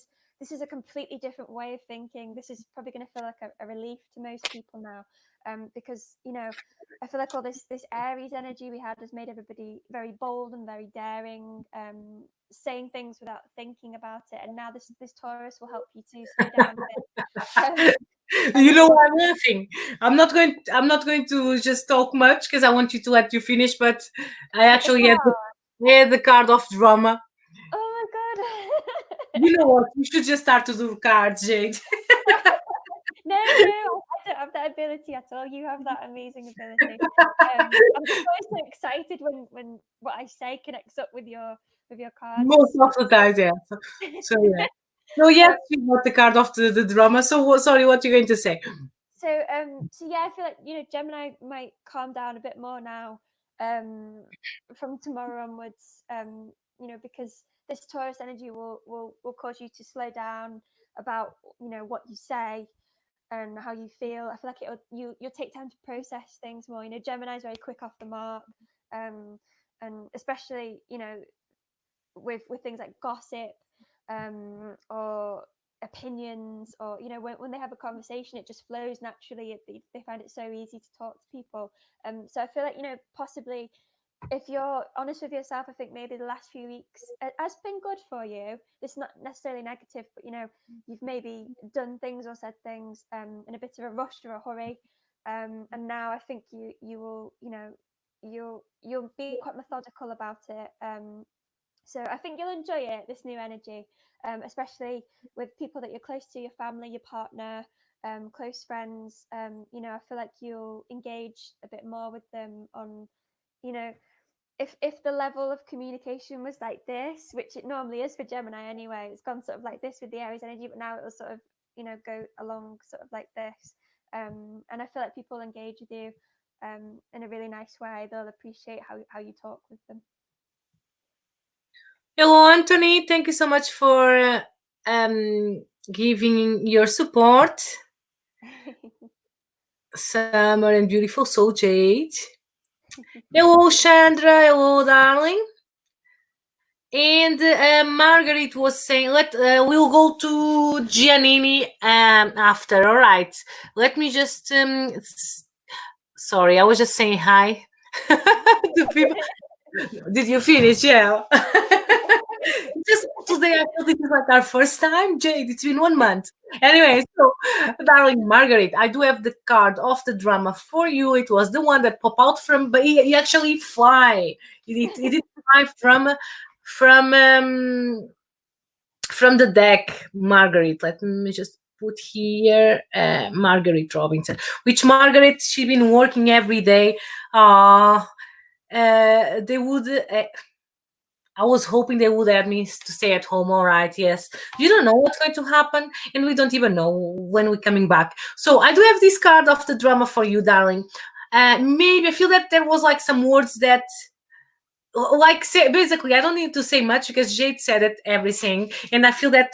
is a completely different way of thinking. This is probably going to feel like a relief to most people now. because I feel like all this Aries energy we had has made everybody very bold and very daring, saying things without thinking about it. And now this Taurus will help you to slow down a bit. You know why I'm laughing? I'm not going to just talk much because I want you to let you finish, but I actually had the card of drama. Oh my god. You know what? You should just start to do cards, Jade. No, I don't have that ability at all. You have that amazing ability. I'm just always so excited when what I say connects up with your cards. Most of the time, yeah. So yeah. So yes, we got the card of the drama. So sorry, what you going to say? So yeah, I feel like Gemini might calm down a bit more now, from tomorrow onwards. Because this Taurus energy will cause you to slow down about what you say and how you feel. I feel like you'll take time to process things more. Gemini's very quick off the mark, and especially with things like gossip, or opinions, or when they have a conversation, it just flows naturally. They find it so easy to talk to people. So I feel like possibly, if you're honest with yourself, I think maybe the last few weeks has been good for you. It's not necessarily negative, but you've maybe done things or said things in a bit of a rush or a hurry, and now I think you will you'll be quite methodical about it. So I think you'll enjoy it, this new energy, especially with people that you're close to, your family, your partner, close friends. I feel like you'll engage a bit more with them on, if the level of communication was like this, which it normally is for Gemini anyway, it's gone sort of like this with the Aries energy, but now it will sort of, go along sort of like this. And I feel like people engage with you in a really nice way. They'll appreciate how you talk with them. Hello, Anthony. Thank you so much for giving your support. Summer and beautiful soul, Jade. Hello, Chandra. Hello, darling. And Margaret was saying, we'll go to Giannini after. All right. Let me just sorry, I was just saying hi to people. Did you finish? Yeah. Just today, I feel this is like our first time, Jade. It's been 1 month. Anyway, so, darling Margaret, I do have the card of the drama for you. It was the one that popped out from, but he actually fly. It did fly from um, from the deck, Margaret. Let me just put here Margaret Robinson. Which Margaret? She's been working every day. They would. I was hoping they would add me to stay at home. All right, yes. You don't know what's going to happen, and we don't even know when we're coming back. So I do have this card of the drama for you, darling. Maybe I feel that there was like some words that, like, say, basically, I don't need to say much because Jade said it, everything, and I feel that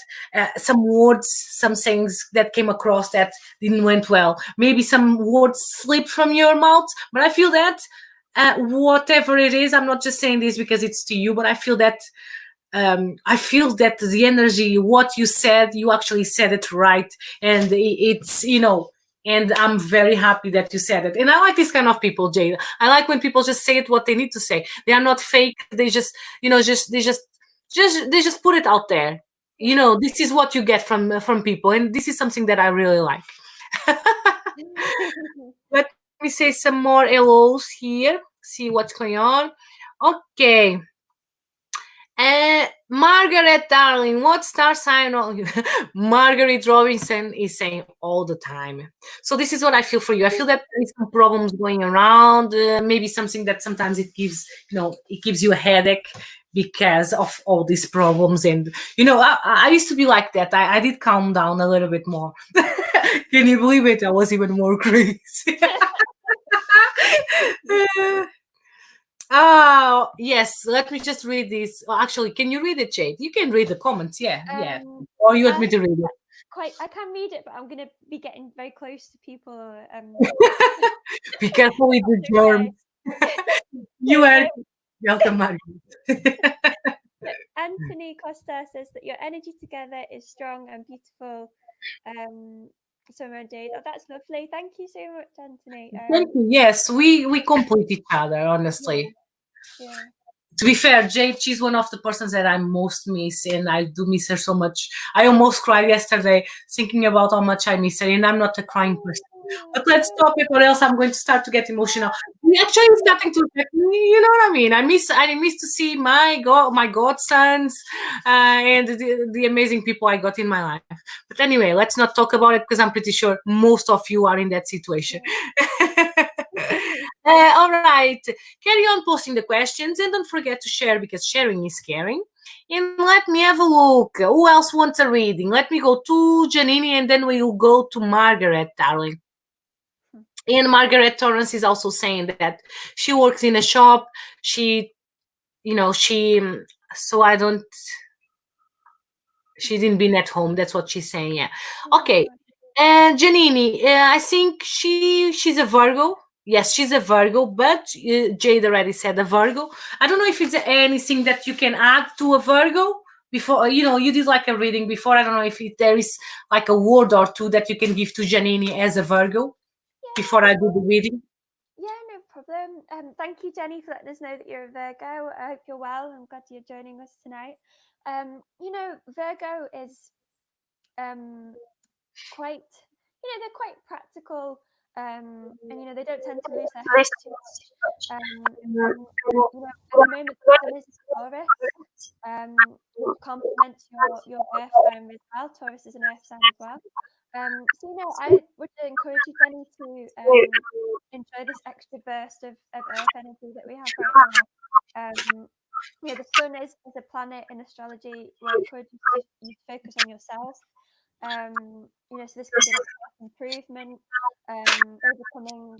some words, some things that came across that didn't went well. Maybe some words slipped from your mouth, but I feel that whatever it is, I'm not just saying this because it's to you, but I feel that the energy, what you said, you actually said it right, and it's and I'm very happy that you said it. And I like this kind of people, Jade. I like when people just say it what they need to say. They are not fake. They just, they just put it out there. This is what you get from people, and this is something that I really like. Let me say some more hellos here. See what's going on. Okay. Margaret, darling, what star sign are you? Margaret Robinson is saying all the time. So this is what I feel for you. I feel that there is some problems going around. Maybe something that sometimes it gives you a headache because of all these problems. And I used to be like that. I did calm down a little bit more. Can you believe it? I was even more crazy. Oh, yes. Let me just read this. Oh, actually, can you read it, Jade? You can read the comments. Yeah, yeah. Or you want me to read it? I can read it, but I'm going to be getting very close to people. Be careful with the germs. You are welcome, Margaret. Anthony Costa says that your energy together is strong and beautiful. Summer and Jade. Oh, that's lovely. Thank you so much, Anthony. Thank you. Yes, we complete each other, honestly. Yeah. To be fair, Jade, she's one of the persons that I most miss, and I do miss her so much. I almost cried yesterday thinking about how much I miss her, and I'm not a crying person. But let's stop it, or else I'm going to start to get emotional. We actually starting to affect me. You know what I mean? I miss to see my godsons, and the amazing people I got in my life. But anyway, let's not talk about it because I'm pretty sure most of you are in that situation. All right, carry on posting the questions and don't forget to share because sharing is caring. And let me have a look. Who else wants a reading? Let me go to Janini and then we will go to Margaret, darling. And Margaret Torrance is also saying that she works in a shop. She, so I don't, she didn't been at home. That's what she's saying. Yeah. Okay. And Janini, I think she's a Virgo. Yes, she's a Virgo, but Jade already said a Virgo. I don't know if it's anything that you can add to a Virgo before. You did like a reading before. I don't know if there is like a word or two that you can give to Janini as a Virgo before I do the reading. Yeah, no problem. Thank you, Jenny, for letting us know that you're a Virgo. I hope you're well. I'm glad you're joining us tonight. Virgo is quite, they're quite practical, and they don't tend to lose their heads too much. And at the moment, the sun is Taurus, which complements your Earth sign as well. Taurus is an Earth sign as well. I would encourage you, Jenny, to enjoy this extra burst of Earth energy that we have right now. The sun is a planet in astrology. Will encourage you to focus on yourself. So this could be like self-improvement, overcoming,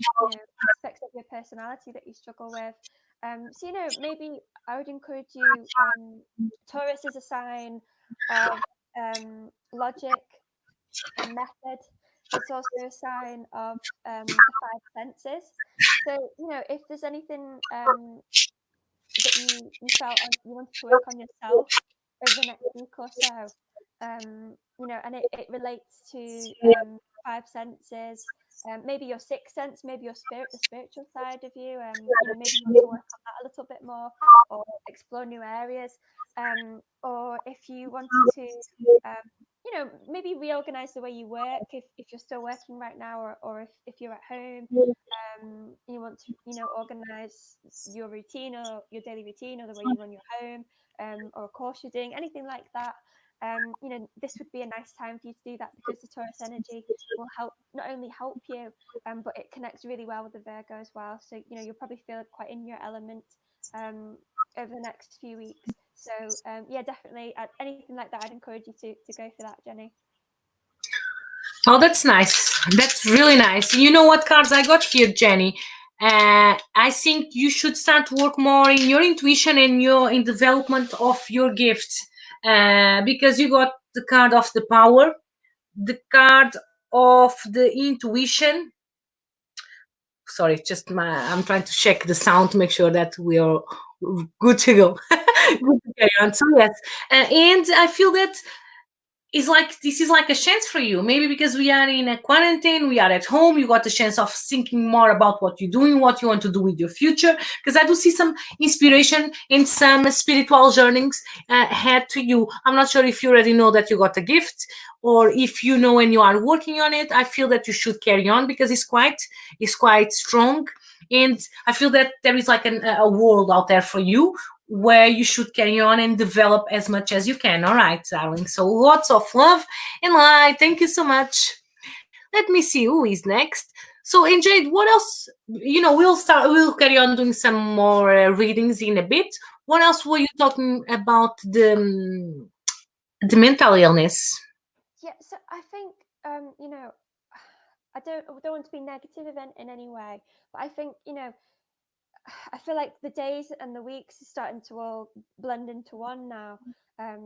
aspects of your personality that you struggle with. Maybe I would encourage you. Taurus is a sign of logic and method. It's also a sign of the five senses. So, if there's anything that you felt you wanted to work on yourself over the next week or so, and it relates to five senses, maybe your sixth sense, maybe your the spiritual side of you, maybe you want to work on that a little bit more or explore new areas, or if you wanted to maybe reorganize the way you work if you're still working right now, or if you're at home, you want to organize your routine or your daily routine or the way you run your home, or a course you're doing, anything like that. This would be a nice time for you to do that because the Taurus energy will not only help you, but it connects really well with the Virgo as well. So you'll probably feel quite in your element over the next few weeks. So definitely anything like that, I'd encourage you to go for that, Jenny. Oh, that's nice. That's really nice. You know what cards I got here, Jenny? I think you should start to work more in your intuition and in development of your gifts, because you got the card of the power, the card of the intuition. Sorry, I'm trying to check the sound to make sure that we are good to go. Good to carry on. So yes, and I feel that this is like a chance for you, maybe because we are in a quarantine, we are at home, you got the chance of thinking more about what you're doing, what you want to do with your future, because I do see some inspiration in some spiritual journeys ahead to you. I'm not sure if you already know that you got a gift, or if you know and you are working on it. I feel that you should carry on because it's quite strong, and I feel that there is like a world out there for you where you should carry on and develop as much as you can. All right, darling. So lots of love and light. Thank you so much. Let me see who is next. So, and Jade, what else? We'll carry on doing some more readings in a bit. What else were you talking about the mental illness? Yeah, so I think I don't want to be negative in any way, but I think I feel like the days and the weeks are starting to all blend into one now. I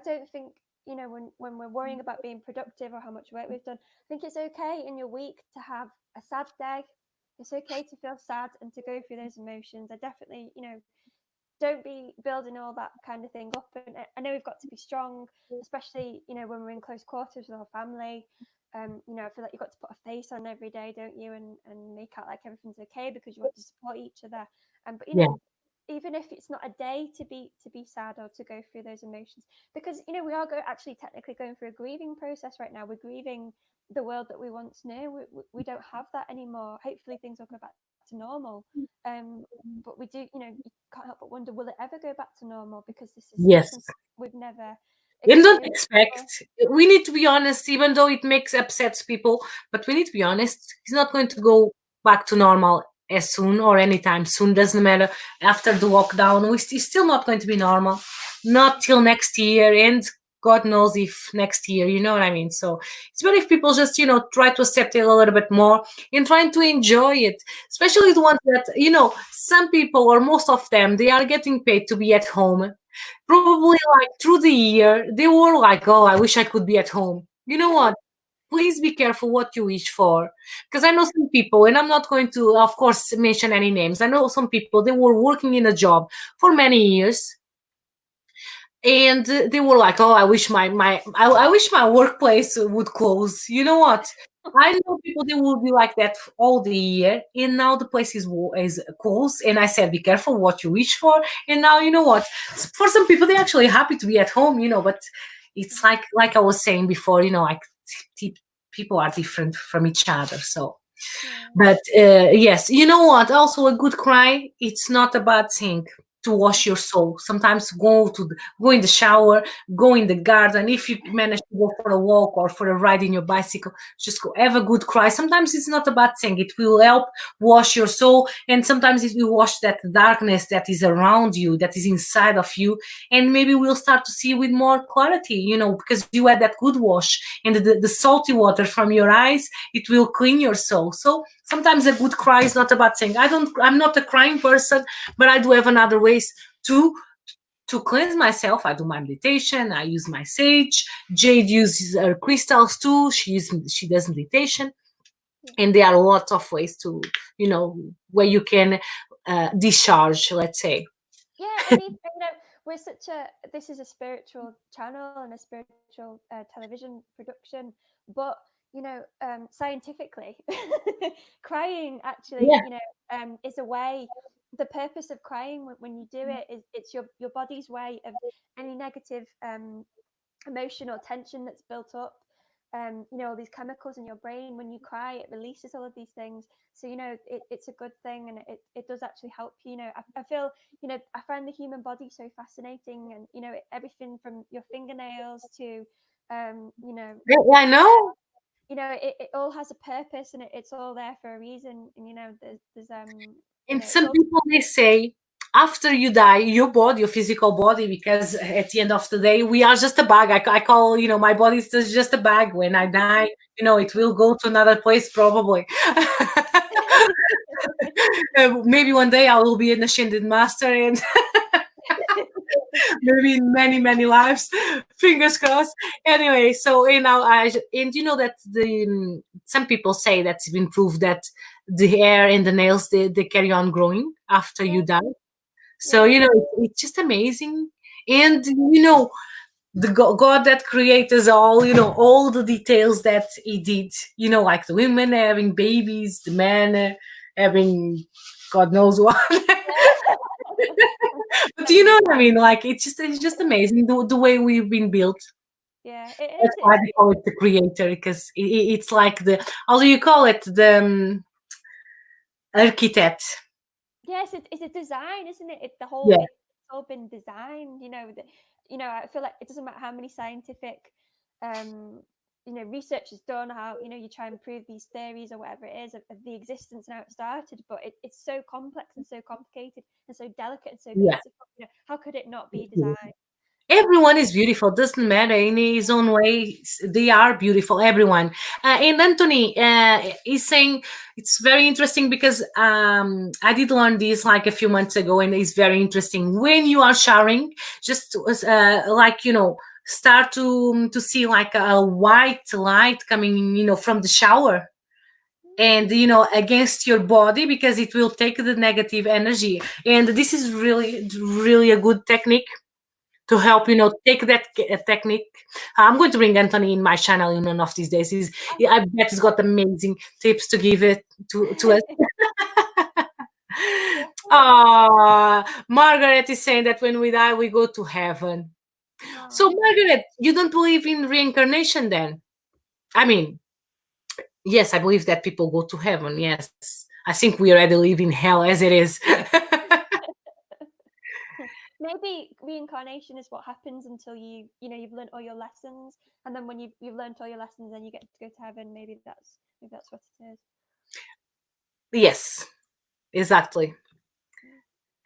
don't think when we're worrying about being productive or how much work we've done, I think it's okay in your week to have a sad day. It's okay to feel sad and to go through those emotions. I definitely don't be building all that kind of thing up. And I know we've got to be strong, especially when we're in close quarters with our family. You know, I feel like you've got to put a face on every day, don't you, and make out like everything's okay because you want to support each other. But you Yeah. know, even if it's not a day to be sad or to go through those emotions, because you know we are actually technically going through a grieving process right now. We're grieving the world that we once knew. We don't have that anymore. Hopefully things will go back to normal. But we do, you know, you can't help but wonder, will it ever go back to normal, because this is Yes. something we've never And don't experienced expect, before. we need to be honest, even though it makes upsets people, but we need to be honest, it's not going to go back to normal as soon or anytime soon. Doesn't matter. After the lockdown, it's still not going to be normal, not till next year, and God knows if next year, you know what I mean? So it's better if people just, try to accept it a little bit more and trying to enjoy it, especially the ones that, some people or most of them, they are getting paid to be at home. Probably like through the year, they were like, oh, I wish I could be at home. You know what? Please be careful what you wish for. Because I know some people, and I'm not going to, of course, mention any names. I know some people, they were working in a job for many years, and they were like, oh, I wish I wish my workplace would close. You know what? I know people, they will be like that all the year, and now the place is closed, and I said be careful what you wish for. And now, you know what, for some people, they're actually happy to be at home, but it's like I was saying before, like people are different from each other. So Yeah. but yes, you know what? Also, a good cry, it's not a bad thing to wash your soul. Sometimes go in the shower, go in the garden. If you manage to go for a walk or for a ride in your bicycle, just go have a good cry. Sometimes it's not a bad thing. It will help wash your soul, and sometimes it will wash that darkness that is around you, that is inside of you, and maybe we'll start to see with more clarity. Because you had that good wash, and the salty water from your eyes, it will clean your soul. So sometimes a good cry is not a bad thing. I'm not a crying person, but I do have another ways to cleanse myself. I do my meditation, I use my sage. Jade uses her crystals too. She does meditation. Yeah. And there are lots of ways to, where you can discharge, let's say. Yeah, and even, you know, we're such a this is a spiritual channel and a spiritual television production, but you know, scientifically, crying actually, Yeah. you know, is a way. The purpose of crying when you do it is it's your body's way of any negative emotion or tension that's built up. You know, all these chemicals in your brain. When you cry, it releases all of these things. So you know, it's a good thing, and it does actually help you. You know, I feel, you know, I find the human body so fascinating, and you know, everything from your fingernails to you know, Yeah, your I know. you know, it all has a purpose, and it's all there for a reason. And you know, there's you And know, it's some all people, they say, after you die, your body, your physical body, because at the end of the day, we are just a bag. I call, my body is just a bag. When I die, it will go to another place probably. Maybe one day I will be an ascended master, and maybe in many, many lives. Fingers crossed. Anyway, so and you know that some people say that it's been proved that the hair and the nails, they carry on growing after yeah, you die. So yeah, it's just amazing. And the God that created us all, all the details that He did, like the women having babies, the men having God knows what. But you know what I mean? Like it's just amazing the way we've been built. yeah, it That's is. why they call it the creator, because it's like how do you call it, the architect. Yes, it's a design, isn't it? The whole Yeah, it's all been designed. You know, I feel like it doesn't matter how many scientific, um, you know, research is done, how you know you try and prove these theories or whatever it is of the existence and how it started, but it's so complex and so complicated and so delicate and so yeah. beautiful. You know, how could it not be designed? Everyone is beautiful. Doesn't matter in his own way. They are beautiful. Everyone. And Anthony is saying it's very interesting because I did learn this like a few months ago, and it's very interesting. When you are showering, just like start to see like a white light coming, from the shower, and against your body, because it will take the negative energy. And this is really, really a good technique to help, take that technique. I'm going to bring Anthony in my channel in one of these days. I bet he's got amazing tips to give it to us. Margaret is saying that when we die, we go to heaven. So, Margaret, you don't believe in reincarnation then? I mean, yes, I believe that people go to heaven. Yes. I think we already live in hell as it is. Maybe reincarnation is what happens until you've learned all your lessons, and then when you've learned all your lessons, then you get to go to heaven. Maybe that's what it is. Yes, exactly.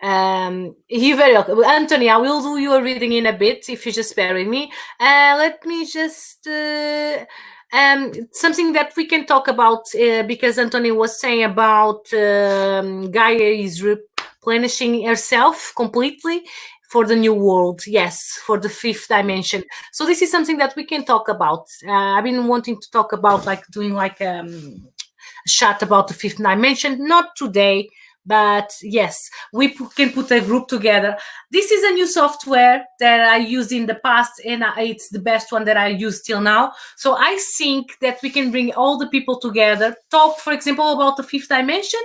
You're very welcome. Anthony, I will do your reading in a bit if you just bear with me. Let me just something that we can talk about because Anthony was saying about Gaia is replenishing herself completely for the new world. Yes, for the fifth dimension. So this is something that we can talk about. I've been wanting to talk about doing a chat about the fifth dimension. Not today. But yes, we can put a group together. This is a new software that I used in the past, and it's the best one that I use till now. So I think that we can bring all the people together, talk, for example, about the fifth dimension.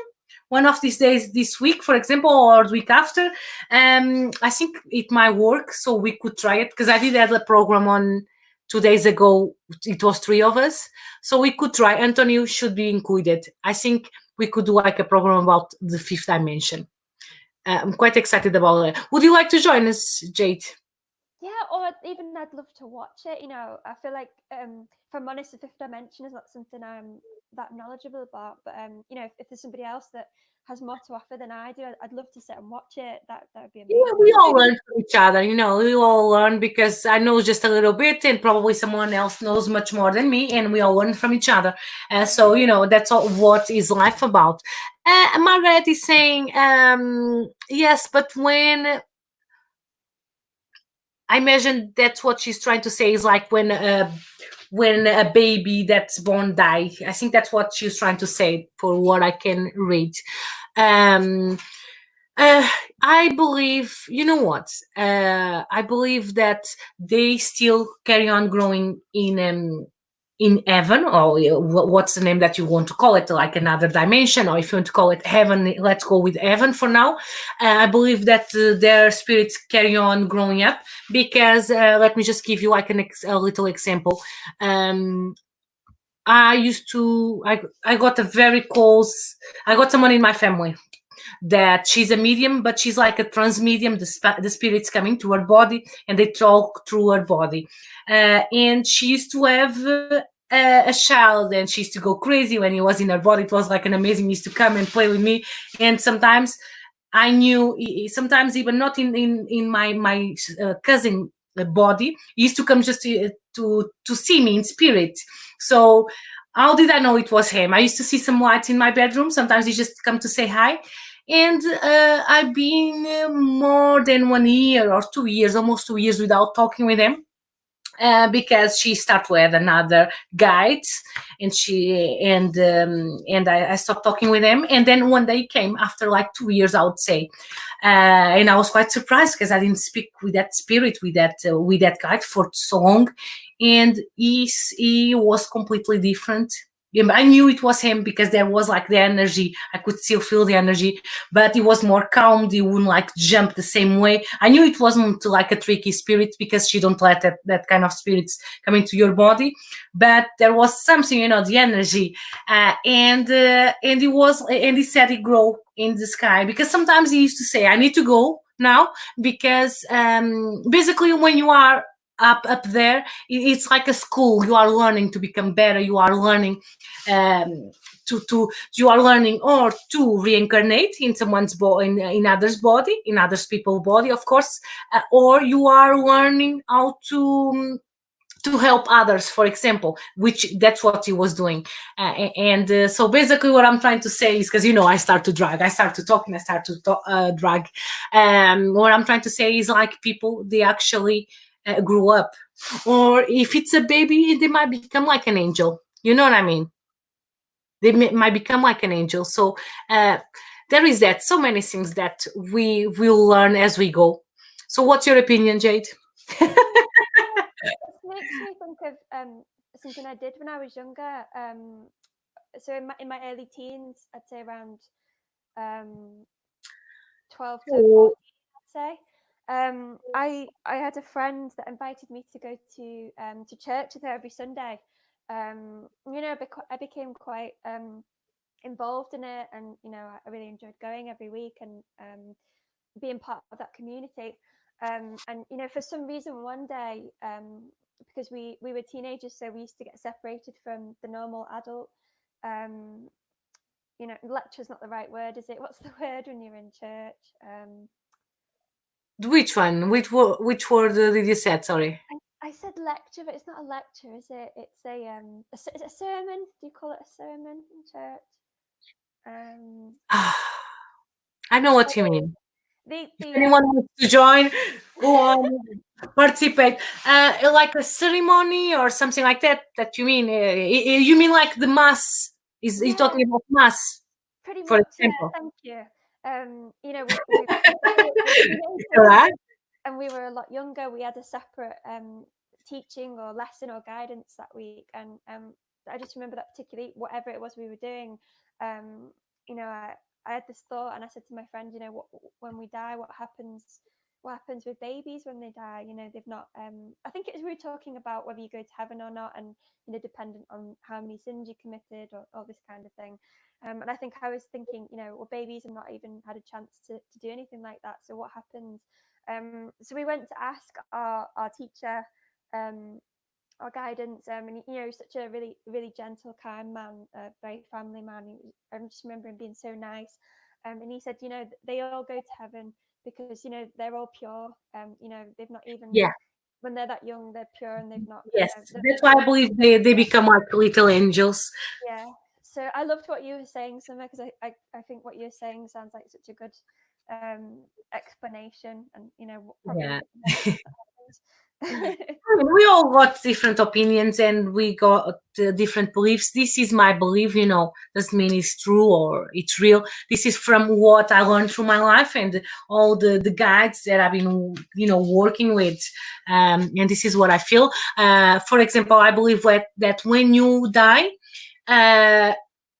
One of these days, this week, for example, or the week after. I think it might work, so we could try it because I did have a program on 2 days ago. It was 3 of us, so we could try. Antonio should be included. I think we could do a program about the fifth dimension. I'm quite excited about it. Would you like to join us, Jade? Yeah, or even I'd love to watch it. I feel like, if I'm honest, the fifth dimension is not something I'm that knowledgeable about. But if there's somebody else that has more to offer than I do, I'd love to sit and watch it. That would be amazing. Yeah, we all learn from each other. We all learn because I know just a little bit, and probably someone else knows much more than me, and we all learn from each other. So that's all what is life about. Margaret is saying, yes, but when I imagine that's what she's trying to say is when a baby that's born die. I think that's what she's trying to say for what I can read. I believe, I believe that they still carry on growing in heaven, or what's the name that you want to call it, like another dimension, or if you want to call it heaven, let's go with heaven for now. I believe that their spirits carry on growing up because let me just give you a little example. I got I got someone in my family that she's a medium, but she's like a trans medium. The spirits come into her body and they talk through her body. And she used to have a child, and she used to go crazy when he was in her body. It was like an amazing. He used to come and play with me, and sometimes I knew. Sometimes even not in my cousin body. He used to come just to see me in spirit. So how did I know it was him? I used to see some lights in my bedroom. Sometimes he just come to say hi. And I've been more than 1 year or 2 years, almost 2 years without talking with him. Because she started with another guide, and I stopped talking with him. And then one day he came after like 2 years, I would say, and I was quite surprised because I didn't speak with that spirit, with that guide for so long, and he was completely different. I knew it was him because there was like the energy. I could still feel the energy, but he was more calm. He wouldn't like jump the same way. I knew it wasn't like a tricky spirit because she don't let that kind of spirits come into your body. But there was something, the energy, and he said he grow in the sky because sometimes he used to say, "I need to go now," because basically when you are up there, it's like a school. You are learning to become better. You are learning you are learning or to reincarnate in someone's body, in others body, in others people's body, of course, or you are learning how to help others, for example, which that's what he was doing. So basically what I'm trying to say is, because I start to drag, I start to talk, and I start to drag. What I'm trying to say is like people, they actually grew up, or if it's a baby, they might become like an angel. You know what I mean? They might become like an angel. So there is that, so many things that we will learn as we go. So what's your opinion, Jade? This makes me think of something I did when I was younger. So in my early teens, I'd say around 12 to 14, I'd say. I had a friend that invited me to go to church with her every Sunday. I became quite involved in it, and I really enjoyed going every week and being part of that community. And for some reason, one day, because we were teenagers, so we used to get separated from the normal adult. Lecture's not the right word, is it? What's the word when you're in church? Which one? Which word did you say? Sorry. I said lecture, but it's not a lecture, is it? It's is it a sermon? Do you call it a sermon in church? I know what you mean. If anyone wants to join, go on, participate. Like a ceremony or something like that. That you mean? You mean like the mass? Is you talking about mass? Pretty For much, example. thank you. We were teenagers, Right. and we were a lot younger. We had a separate teaching or lesson or guidance that week, and I just remember that particularly, whatever it was we were doing. I had this thought, and I said to my friend, when we die, what happens with babies when they die? They've not. I think we were talking about whether you go to heaven or not, and dependent on how many sins you committed, or all this kind of thing. And I think I was thinking, well, babies have not even had a chance to do anything like that. So what happens? So we went to ask our teacher, our guidance, and such a really, really gentle, kind man, very family man. I just remember him being so nice. And he said, they all go to heaven because they're all pure. They've not even, when they're that young, they're pure, and they've not. Yes, that's why I believe they become like little angels. Yeah. So I loved what you were saying, Summer, because I think what you're saying sounds like such a good explanation, and probably we all got different opinions and we got different beliefs. This is my belief, doesn't mean it's true or it's real. This is from what I learned through my life and all the guides that I've been working with, and this is what I feel. For example, I believe that when you die,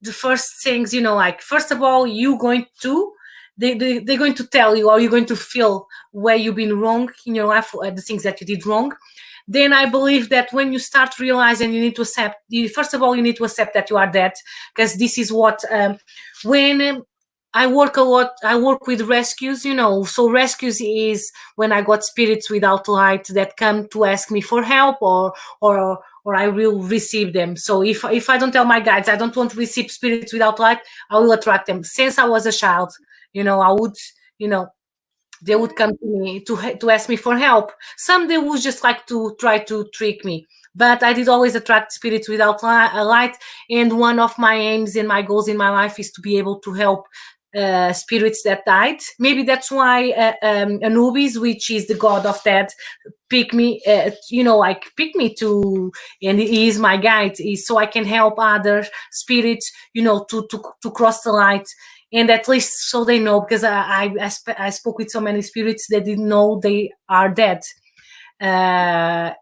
the first things, like first of all, you're going to they're going to tell you, or you're going to feel where you've been wrong in your life, the things that you did wrong. Then I believe that when you start realizing, you need to accept, first of all, you need to accept that you are dead, because this is what, when I work a lot, I work with rescues, so rescues is when I got spirits without light that come to ask me for help, or I will receive them. So if I don't tell my guides, I don't want to receive spirits without light, I will attract them. Since I was a child, I would, they would come to me to ask me for help. Some they would just like to try to trick me, but I did always attract spirits without light. And one of my aims and my goals in my life is to be able to help spirits that died. Maybe that's why Anubis, which is the god of death, pick me, pick me to, and he is my guide, is so I can help other spirits, to cross the light. And at least so they know, because I spoke with so many spirits that didn't know they are dead. It's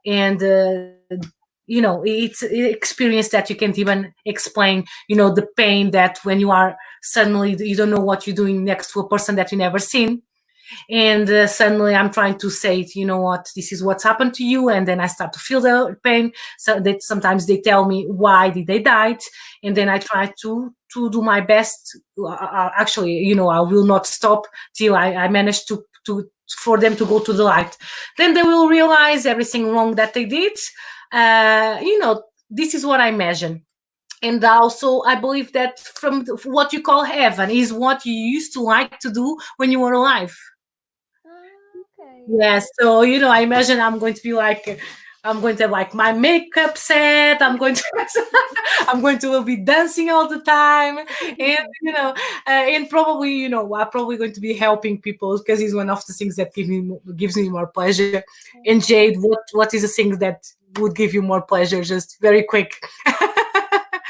an experience that you can't even explain, the pain that when you are suddenly, you don't know what you're doing next to a person that you never seen. And suddenly I'm trying to say, what, this is what's happened to you. And then I start to feel the pain. So that sometimes they tell me why did they died. And then I try to do my best. Actually, I will not stop till I manage to for them to go to the light. Then they will realize everything wrong that they did. This is what I imagine. And also, I believe that from what you call heaven is what you used to like to do when you were alive. Okay. Yes, so I imagine I'm going to be like, I'm going to have like my makeup set. I'm going to be dancing all the time, and and probably I'm probably going to be helping people, because it's one of the things that gives me more pleasure. And Jade, what is the thing that would give you more pleasure? Just very quick. I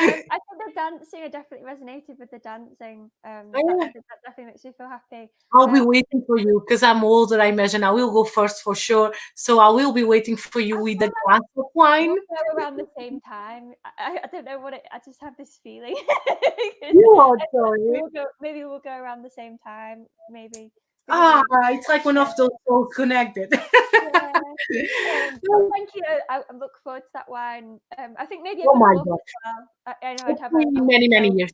think the dancing, I definitely resonated with the dancing. Oh, I yeah. think that definitely makes me feel happy. I'll be waiting for you because I'm older. I imagine I will go first for sure. So I will be waiting for you I with feel the glass of wine. we'll go around the same time. I don't know what it. I just have this feeling. You are sorry. Maybe we'll go around the same time. Maybe because Ah, we. it's like one of those souls connected. Yeah. Well, thank you. I look forward to that wine. I think maybe a Oh good my book gosh. as well. I know I'd have Hopefully a in whole many, many shelf. years.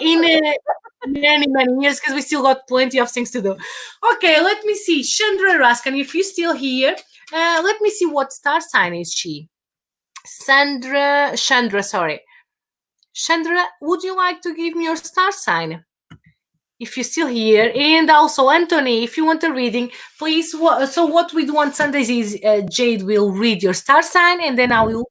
In many, many years, because we still got plenty of things to do. Okay, let me see. Chandra Raskan, if you're still here, let me see what star sign is she. Chandra, sorry. Chandra, would you like to give me your star sign? If you're still here, and also Anthony, if you want a reading, please. So what we do on Sundays is Jade will read your star sign, and then I will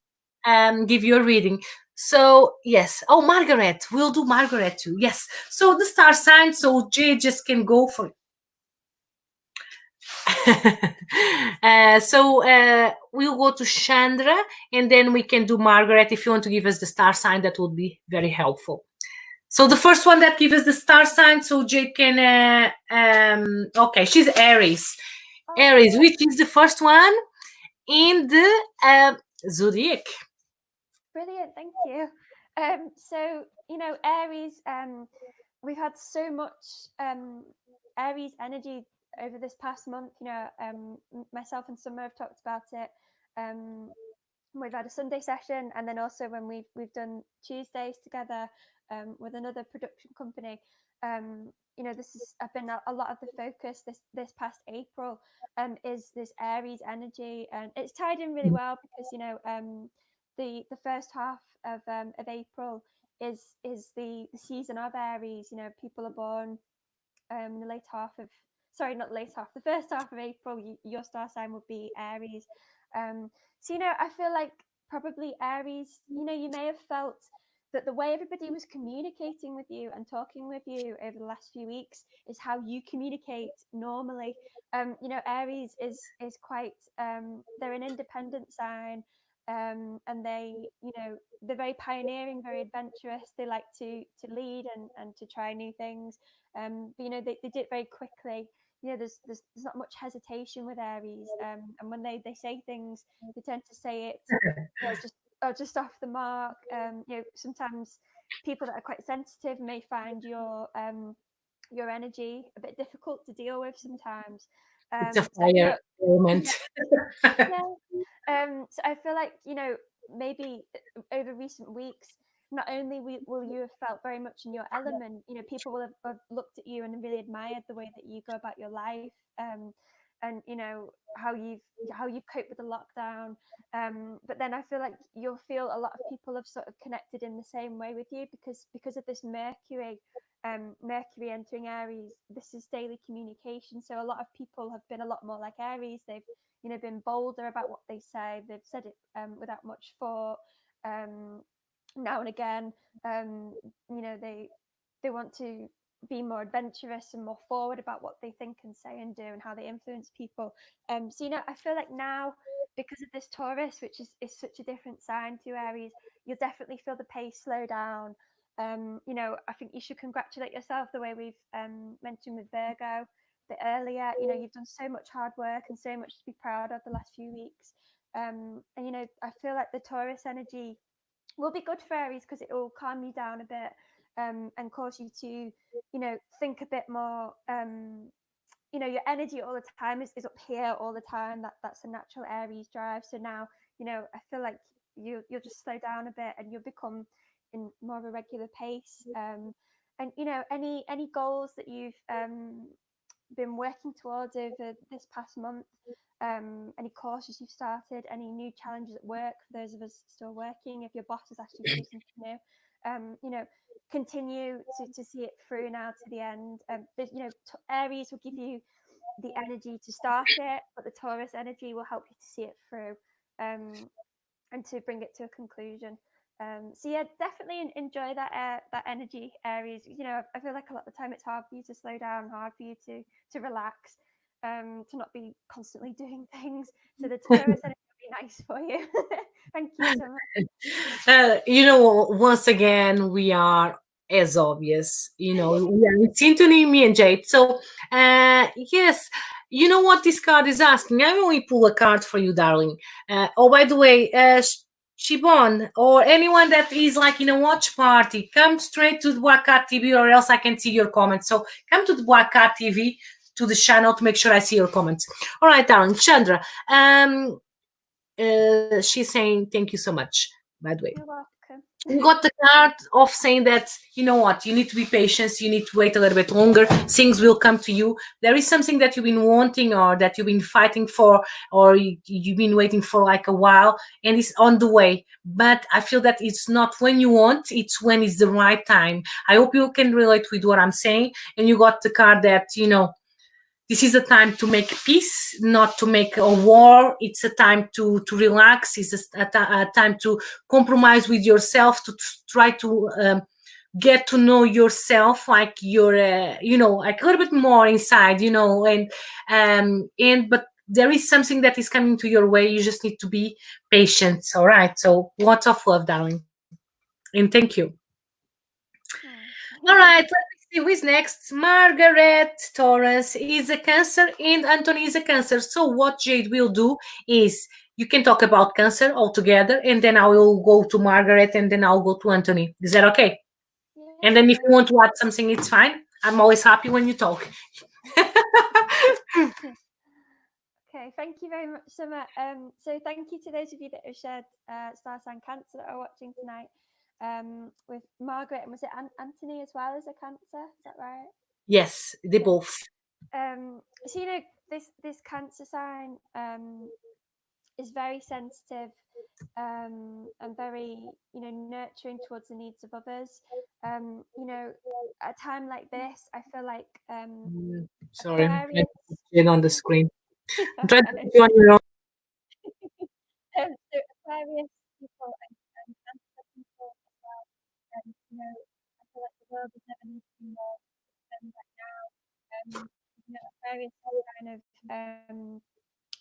give you a reading. So yes. Oh, Margaret, we'll do Margaret too. Yes. So the star sign. So Jade just can go for it. We'll go to Chandra, and then we can do Margaret. If you want to give us the star sign, that would be very helpful. So the first one that gives us the star sign, so Jade can. Okay, she's Aries. Aries, which is the first one in the zodiac. Brilliant, thank you. So Aries. We've had so much Aries energy over this past month. Myself and Summer have talked about it. We've had a Sunday session, and then also when we've done Tuesdays together with another production company. This has been a lot of the focus this past April. Is this Aries energy, and it's tied in really well because the first half of April is the season of Aries. People are born the late half of not late half, the first half of April. Your star sign would be Aries. So I feel like probably Aries. You may have felt that the way everybody was communicating with you and talking with you over the last few weeks is how you communicate normally. Aries is quite they're an independent sign. And they're very pioneering, very adventurous. They like to lead and to try new things. But they do it very quickly. There's not much hesitation with Aries. And when they say things, they tend to say it just off the mark. Sometimes people that are quite sensitive may find your energy a bit difficult to deal with sometimes. It's a So I fire element. yeah. So I feel like, maybe over recent weeks, not only will you have felt very much in your element, people will have looked at you and really admired the way that you go about your life, and how you've coped with the lockdown. But then I feel like you'll feel a lot of people have sort of connected in the same way with you because of this Mercury entering Aries. This is daily communication, so a lot of people have been a lot more like Aries. They've been bolder about what they say. They've said it without much thought. Now and again, they want to be more adventurous and more forward about what they think and say and do and how they influence people. So I feel like now, because of this Taurus, which is such a different sign to Aries, you'll definitely feel the pace slow down. I think you should congratulate yourself the way we've mentioned with Virgo bit earlier. You've done so much hard work and so much to be proud of the last few weeks. And I feel like the Taurus energy will be good for Aries because it will calm you down a bit, and cause you to think a bit more. Your energy all the time is up here all the time. That's a natural Aries drive. So now I feel like you'll just slow down a bit and you'll become in more of a regular pace. And any goals that you've been working towards over this past month, any courses you've started, any new challenges at work for those of us still working, if your boss has asked you to do something new, continue to see it through now to the end. But Aries will give you the energy to start it, but the Taurus energy will help you to see it through, and to bring it to a conclusion. So yeah, definitely enjoy that energy, Aries. I feel like a lot of the time it's hard for you to slow down, hard for you to relax, to not be constantly doing things. So the Taurus energy will be advice for you. Thank you so much. Once again, we are as obvious. We are in synchrony, me and Jade. So, yes, you know what this card is asking? I only pull a card for you, darling. Oh, by the way, Shibon, or anyone that is like in a watch party, come straight to the Black Cat TV, or else I can see your comments. So, come to the Black Cat TV, to the channel, to make sure I see your comments. All right, darling. Chandra, she's saying thank you so much, by the way. You're welcome. You got the card of saying that, you know what, you need to be patient, you need to wait a little bit longer, things will come to you. There is something that you've been wanting, or that you've been fighting for, or you've been waiting for like a while, and it's on the way. But I feel that it's not when you want, it's when it's the right time. I hope you can relate with what I'm saying. And you got the card that, this is a time to make peace, not to make a war. It's a time to relax. It's a time to compromise with yourself, to try to get to know yourself, like you're, like a little bit more inside, and but there is something that is coming to your way. You just need to be patient. All right. So lots of love, darling, and thank you. All right, let me see who is next. Margaret Torres is a Cancer and Anthony is a Cancer. So what Jade will do is you can talk about Cancer altogether, and then I will go to Margaret, and then I'll go to Anthony. Is that okay? Yeah, And then if you want to add something, it's fine. I'm always happy when you talk. okay, thank you very much, Summer. So thank you to those of you that have shared Star Sign Cancer that are watching tonight. With Margaret, and was it Anthony as well as a Cancer? Is that right? Yes, they Yeah. both. So this Cancer sign is very sensitive and very nurturing towards the needs of others. At a time like this, I feel like Sorry, I'm trying Aquarius. to put it on the screen. I'm trying to Alright. put you on your own. So Aquarius people and Cancer people as well. I feel like the world is never needs to be more than right now. Aquarius is kind of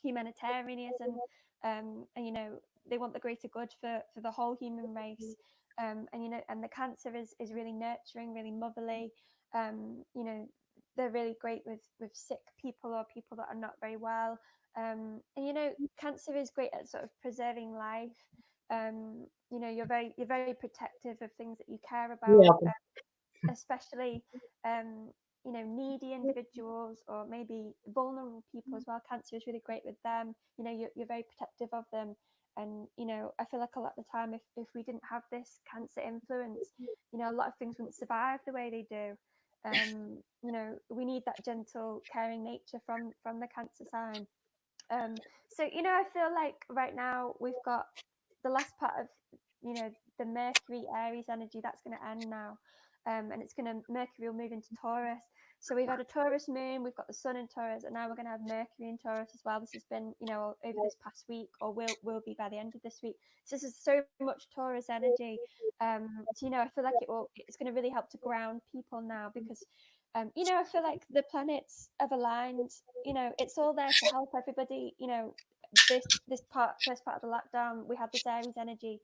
humanitarianism, and they want the greater good for the whole human race. And the Cancer is really nurturing, really motherly. They're really great with sick people or people that are not very well. And Cancer is great at sort of preserving life. You're very protective of things that you care about, Yeah. especially needy individuals or maybe vulnerable people as well. Cancer is really great with them. You're very protective of them. And I feel like a lot of the time, if we didn't have this Cancer influence, a lot of things wouldn't survive the way they do. We need that gentle, caring nature from the Cancer sign. So I feel like right now we've got the last part of the Mercury Aries energy that's going to end now, and Mercury will move into Taurus. So we've had a Taurus moon, we've got the Sun in Taurus, and now we're going to have Mercury in Taurus as well. This has been over this past week, or will be by the end of this week. So this is so much Taurus energy. So I feel like it's going to really help to ground people now, because I feel like the planets have aligned. It's all there to help everybody. This first part of the lockdown, we had this Aries energy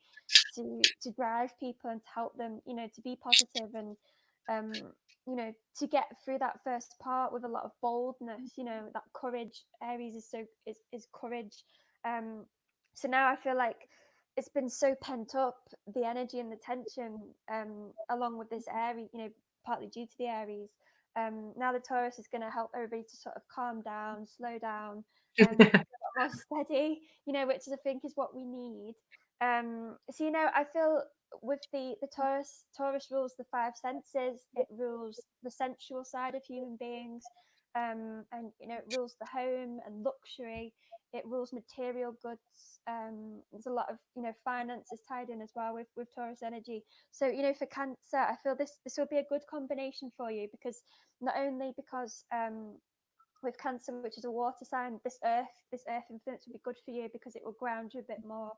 to drive people and to help them, to be positive and to get through that first part with a lot of boldness. That courage. Aries is courage. So now I feel like it's been so pent up, the energy and the tension, along with this Aries, partly due to the Aries. Now the Taurus is going to help everybody to sort of calm down, slow down, get a lot more steady, which I think is what we need. So I feel with the Taurus rules the five senses. It rules the sensual side of human beings, and it rules the home and luxury. It rules material goods. There's a lot of finances tied in as well with Taurus energy. So for Cancer, I feel this will be a good combination for you, because not only because with Cancer, which is a water sign, this earth influence will be good for you because it will ground you a bit more,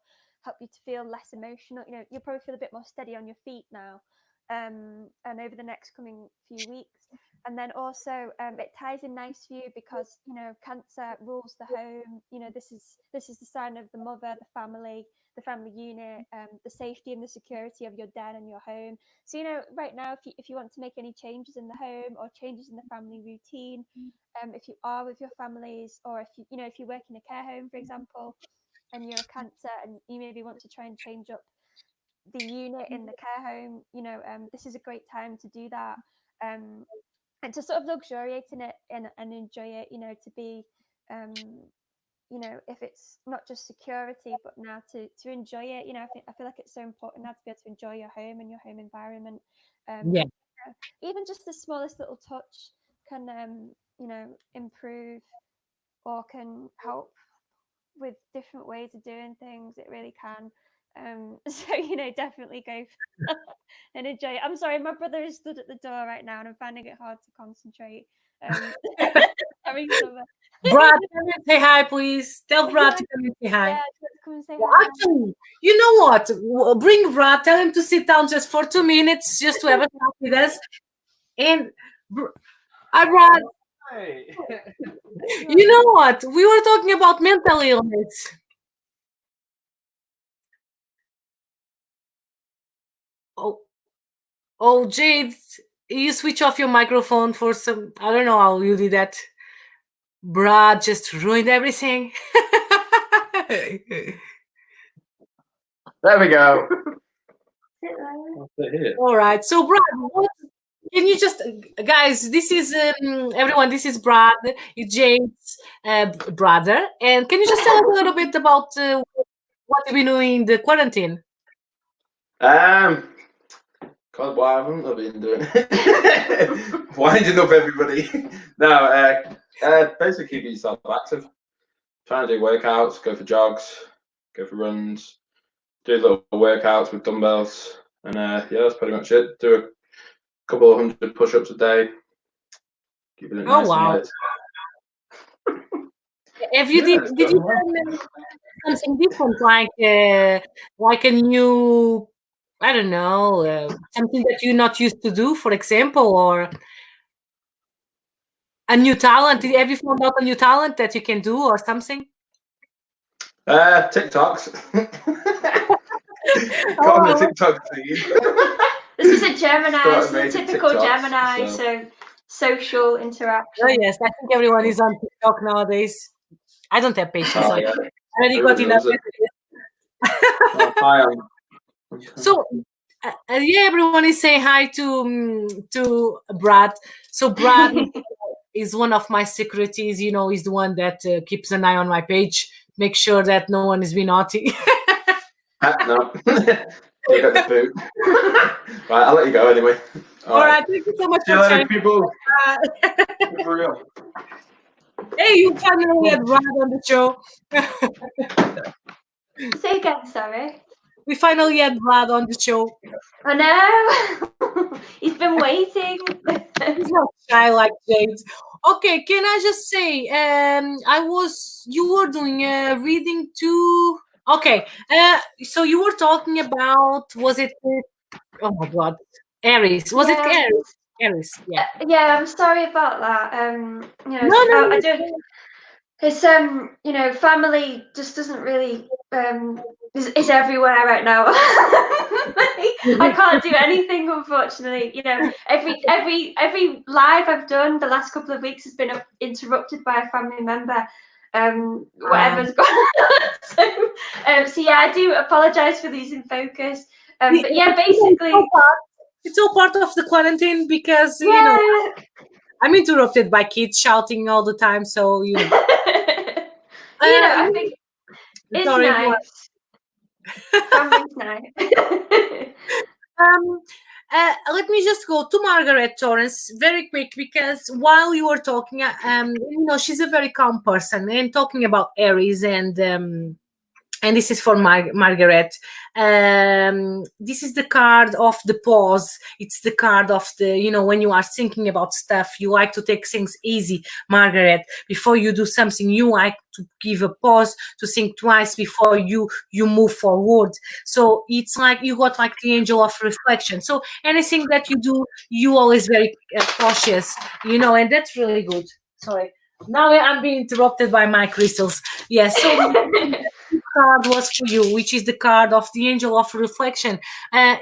help you to feel less emotional. You'll probably feel a bit more steady on your feet now, and over the next coming few weeks. And then also it ties in nice for you because Cancer rules the home. This is the sign of the mother, the family unit, the safety and the security of your den and your home. So right now, if you want to make any changes in the home or changes in the family routine, if you are with your families, or if you work in a care home, for example, and you're a Cancer and you maybe want to try and change up the unit in the care home, this is a great time to do that. And to sort of luxuriate in it and enjoy it, to be, if it's not just security, but now to enjoy it. I feel like it's so important now to be able to enjoy your home and your home environment. Yeah. Even just the smallest little touch can, improve or can help with different ways of doing things. It really can. So definitely go and enjoy it. I'm sorry, my brother is stood at the door right now, and I'm finding it hard to concentrate. Sorry, Summer. Brad, come and say hi, please. Tell Brad to come and say hi. Yeah, come and say Well, hi. actually, you know what? Bring Brad. Tell him to sit down just for 2 minutes, just to have a talk with us. And hi, Brad. Hi. You know what? We were talking about mental illness. Oh, Jade, you switch off your microphone for some. I don't know how you did that. Brad just ruined everything. There we go. All right. So, Brad, can you just, guys? This is everyone. This is Brad. It's Jade's brother. And can you just tell us a little bit about what you've been doing in the quarantine? God, why haven't I been doing? Winding up everybody. No, basically keeping yourself active. Trying to do workouts, go for jogs, go for runs, do little workouts with dumbbells, and yeah, that's pretty much it. Do a couple of 100 push-ups a day, keeping it nice and light. Have you did you learn something different, like a new, I don't know, something that you're not used to do, for example, or a new talent? Have you found out a new talent that you can do or something? TikToks. Got on the TikTok feed. This is a Gemini. This is a Automated typical TikToks, Gemini. So social interaction. Oh yes, I think everyone is on TikTok nowadays. I don't have patience. Oh, yeah. I already got enough. Hi, So yeah, everyone is saying hi to Brad. So Brad is one of my securities. He's the one that keeps an eye on my page, make sure that no one is being naughty. No. Look at the boot. Right, I'll let you go anyway. All right, thank you so much See you for later, sharing. people. For real. Hey, you finally had Brad on the show. Say again, sorry. We finally had Brad on the show. I know. He's been waiting. He's not shy like Jade. Okay, can I just say, you were doing a reading too. Okay, so you were talking about, was it? Oh my God, Aries. Was it Aries? Aries, yeah. Yeah, I'm sorry about that. No. I don't. It's family just doesn't really is everywhere right now. I can't do anything, unfortunately. Every live I've done the last couple of weeks has been interrupted by a family member. Whatever's gone on. So yeah, I do apologize for losing focus. But yeah, basically, it's all part of the quarantine because I'm interrupted by kids shouting all the time. So I think it's nice. Family's nice. Let me just go to Margaret Torrance very quick, because while you were talking, she's a very calm person, and talking about Aries and and this is for Margaret. This is the card of the pause. It's the card of the, you know, when you are thinking about stuff, you like to take things easy, Margaret. Before you do something, you like to give a pause, to think twice before you move forward. So it's like you got like the angel of reflection. So anything that you do, you always very cautious, you know, and that's really good. Sorry. Now I'm being interrupted by my crystals. Yes. So card was for you, which is the card of the angel of reflection.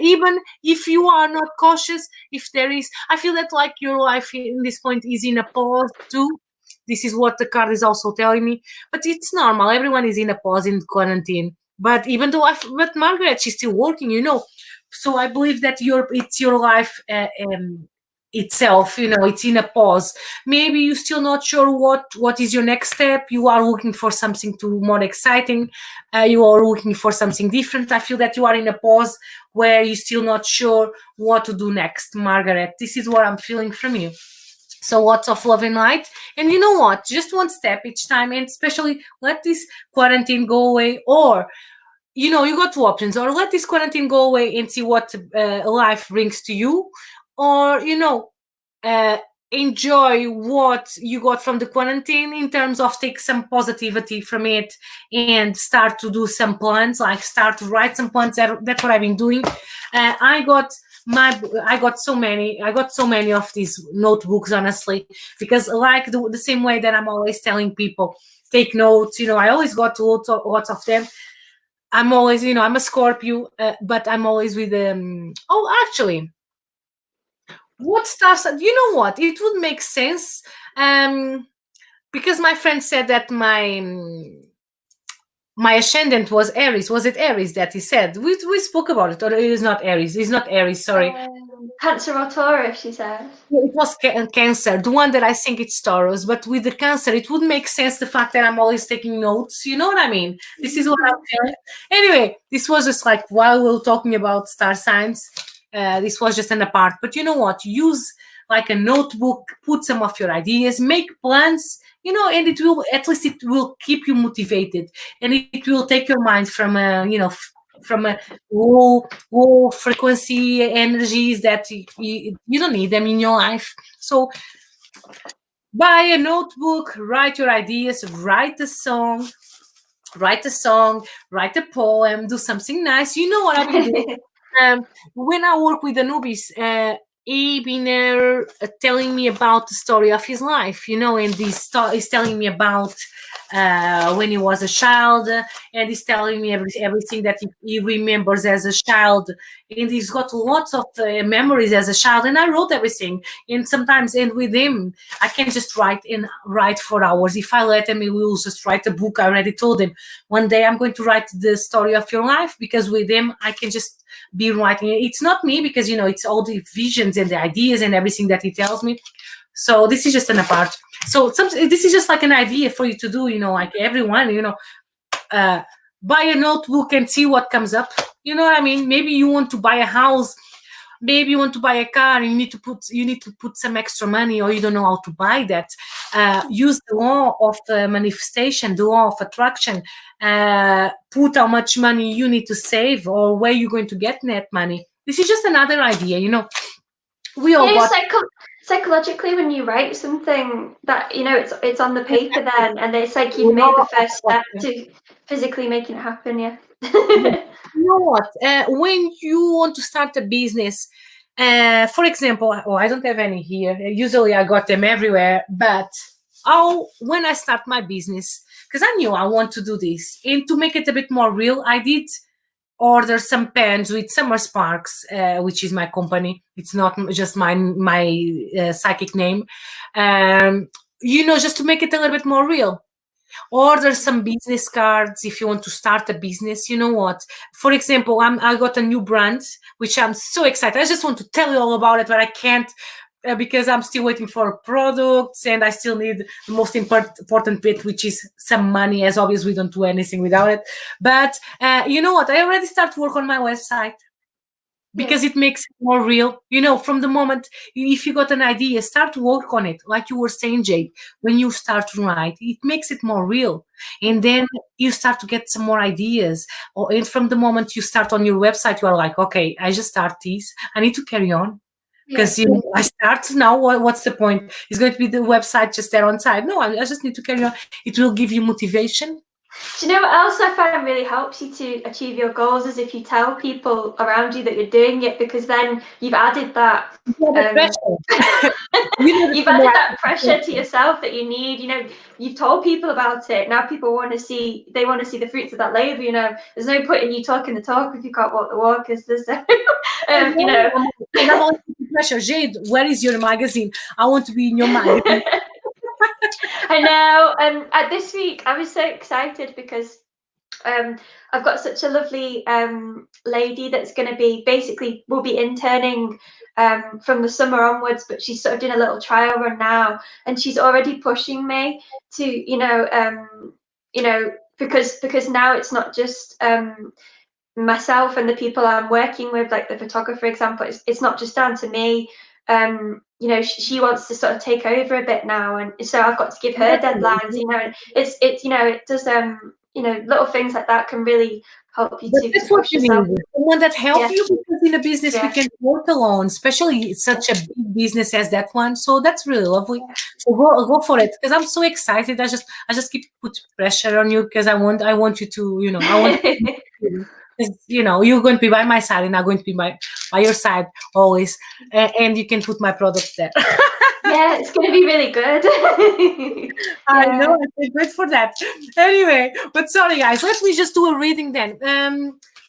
Even if you are not cautious, if there is, I feel that like your life in this point is in a pause too. This is what the card is also telling me. But it's normal. Everyone is in a pause in quarantine. But even though but Margaret, she's still working, you know. So I believe that it's your life itself, you know, it's in a pause. Maybe you're still not sure what is your next step. You are looking for something to more exciting. You are looking for something different. I feel that you are in a pause where you're still not sure what to do next, Margaret. This is what I'm feeling from you. So lots of love and light. And you know what? Just one step each time, and especially let this quarantine go away, or you know, you got two options: or let this quarantine go away and see what life brings to you, or you know, uh, enjoy what you got from the quarantine in terms of take some positivity from it and start to do some plans, like start to write some plans. That's what I've been doing. I got so many of these notebooks, honestly, because like the same way that I'm always telling people take notes, you know, I always got lots of them. I'm always, you know, I'm a Scorpio, but I'm always with oh, actually, what stars? You know what? It would make sense, because my friend said that my ascendant was Aries. Was it Aries that he said? We spoke about it, or it is not Aries? It's not Aries. Sorry. Cancer or Taurus, she said. It was Cancer, the one that I think it's Taurus, but with the Cancer, it would make sense the fact that I'm always taking notes. You know what I mean? This is what I'm feeling. Anyway, this was just like while we were talking about star signs, this was just an apart. But you know what? Use like a notebook, put some of your ideas, make plans, you know, and it will, at least it will keep you motivated, and it will take your mind from you know, from a low frequency energies that you don't need them in your life. So buy a notebook, write your ideas, write a song, write a poem, do something nice. You know what I've been doing? When I work with Anubis, he been telling me about the story of his life, you know, and this is telling me about when he was a child, and he's telling me everything that he remembers as a child, and he's got lots of memories as a child, and I wrote everything. And sometimes, and with him, I can just write for hours. If I let him, he will just write a book. I already told him one day I'm going to write the story of your life, because with him I can just be writing. It's not me, because you know, it's all the visions and the ideas and everything that he tells me. So this is just an apart. So this is just like an idea for you to do, you know, like everyone, you know, buy a notebook and see what comes up. You know what I mean? Maybe you want to buy a house, maybe you want to buy a car, and you need to put some extra money, or you don't know how to buy that. Use the law of manifestation, the law of attraction. Put how much money you need to save, or where you're going to get net money. This is just another idea, you know. We all got psychologically, when you write something, that, you know, it's on the paper then, and it's like you've made the first step to physically making it happen. Yeah. You know what? When you want to start a business, for example, I don't have any here. Usually I got them everywhere. But when I start my business, because I knew I want to do this, and to make it a bit more real, I did order some pens with Summer Sparks, which is my company. It's not just my psychic name. You know, just to make it a little bit more real. Order some business cards if you want to start a business. You know what? For example, I got a new brand, which I'm so excited. I just want to tell you all about it, but I can't, because I'm still waiting for products, and I still need the most important bit, which is some money. As obvious, we don't do anything without it. But you know what? I already started work on my website. because it makes it more real. From the moment, if you got an idea, start to work on it. Like you were saying, Jade, when you start to write, it makes it more real. And then you start to get some more ideas. And from the moment you start on your website, you are like, okay, I just start this. I need to carry on. Because I start now. What's the point? It's going to be the website just there on side. No, I just need to carry on. It will give you motivation. Do you know what else I find really helps you to achieve your goals is if you tell people around you that you're doing it, because then you've added that you've added that pressure to yourself that you need. You've told people about it. Now people want to see the fruits of that labor. There's no point in you talking the talk if you can't walk the walk, is there? So And I'm always pressure. Jade, where is your magazine? I want to be in your magazine. I know. This week I was so excited because I've got such a lovely lady that's going to will be interning from the summer onwards, but she's sort of doing a little trial run now, and she's already pushing me to because now it's not just myself and the people I'm working with, like the photographer, for example. It's not just down to me. She wants to sort of take over a bit now, and so I've got to give her deadlines. And it does little things like that can really help you to push yourself. Someone that helps you, because in a business we can work alone, especially such a big business as that one. So that's really lovely. So go for it, because I'm so excited. I just keep put pressure on you, because I want you to I want you're going to be by my side, and I'm going to be by your side always, and you can put my products there. Yeah, it's going to be really good. I know, I'm great for that. Anyway, but sorry guys, let me just do a reading then.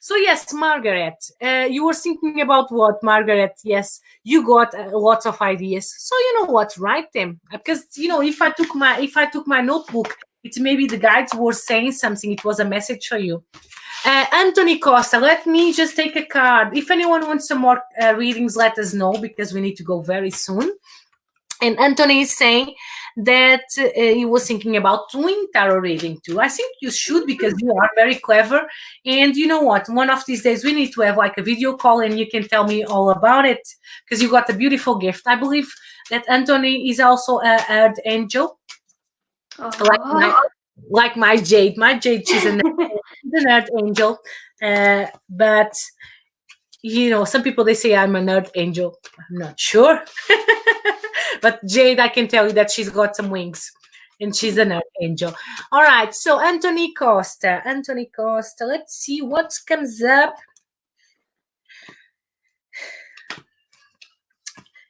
So yes, Margaret, you were thinking about what, Margaret? Yes, you got lots of ideas. So you know what, write them, because if I took my notebook, it's maybe the guides were saying something. It was a message for you. Anthony Costa, let me just take a card. If anyone wants some more readings, let us know, because we need to go very soon. And Anthony is saying that he was thinking about doing tarot reading too. I think you should, because you are very clever. And you know what? One of these days we need to have like a video call, and you can tell me all about it, because you got a beautiful gift. I believe that Anthony is also an earth angel, like my Jade. My Jade, she's an earth angel, but some people, they say I'm an earth angel. I'm not sure. But Jade, I can tell you that she's got some wings, and she's an earth angel. All right, so Anthony Costa, let's see what comes up.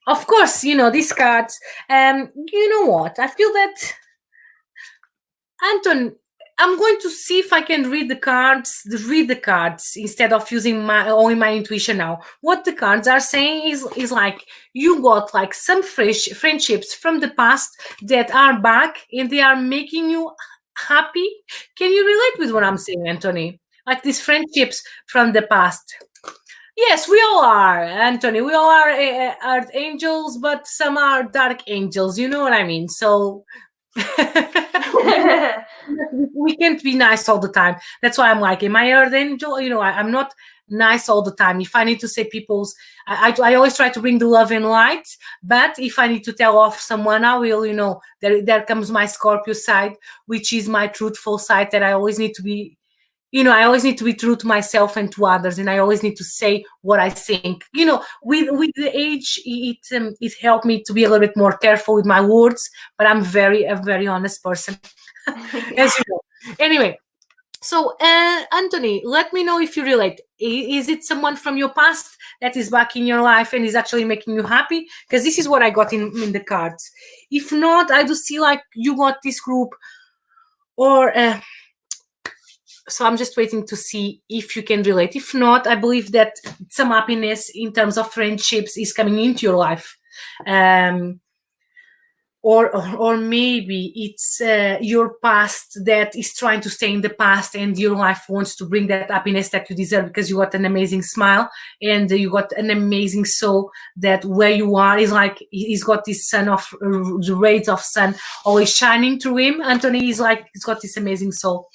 Of course, these cards. You know what? I feel that, Anton, I'm going to see if I can read the cards instead of using only my intuition now. What the cards are saying is like, you got like some friendships from the past that are back, and they are making you happy. Can you relate with what I'm saying, Anthony? Like these friendships from the past. Yes, we all are, Anthony. We all are earth angels, but some are dark angels. You know what I mean? So we can't be nice all the time. That's why I'm like, am I earth angel? I'm not nice all the time. If I need to say I always try to bring the love and light. But if I need to tell off someone, I will. There comes my Scorpio side, which is my truthful side, that I always need to be. I always need to be true to myself and to others, and I always need to say what I think. With the age, it helped me to be a little bit more careful with my words, but I'm a very honest person, as you know. Anyway, so Anthony, let me know if you relate. Is it someone from your past that is back in your life and is actually making you happy? Because this is what I got in the cards. If not, I do see like you got this group, or so I'm just waiting to see if you can relate. If not, I believe that some happiness in terms of friendships is coming into your life. Or maybe it's your past that is trying to stay in the past, and your life wants to bring that happiness that you deserve, because you got an amazing smile and you got an amazing soul, that where you are is like he's got this the rays of sun always shining through him. Anthony is like, he's got this amazing soul.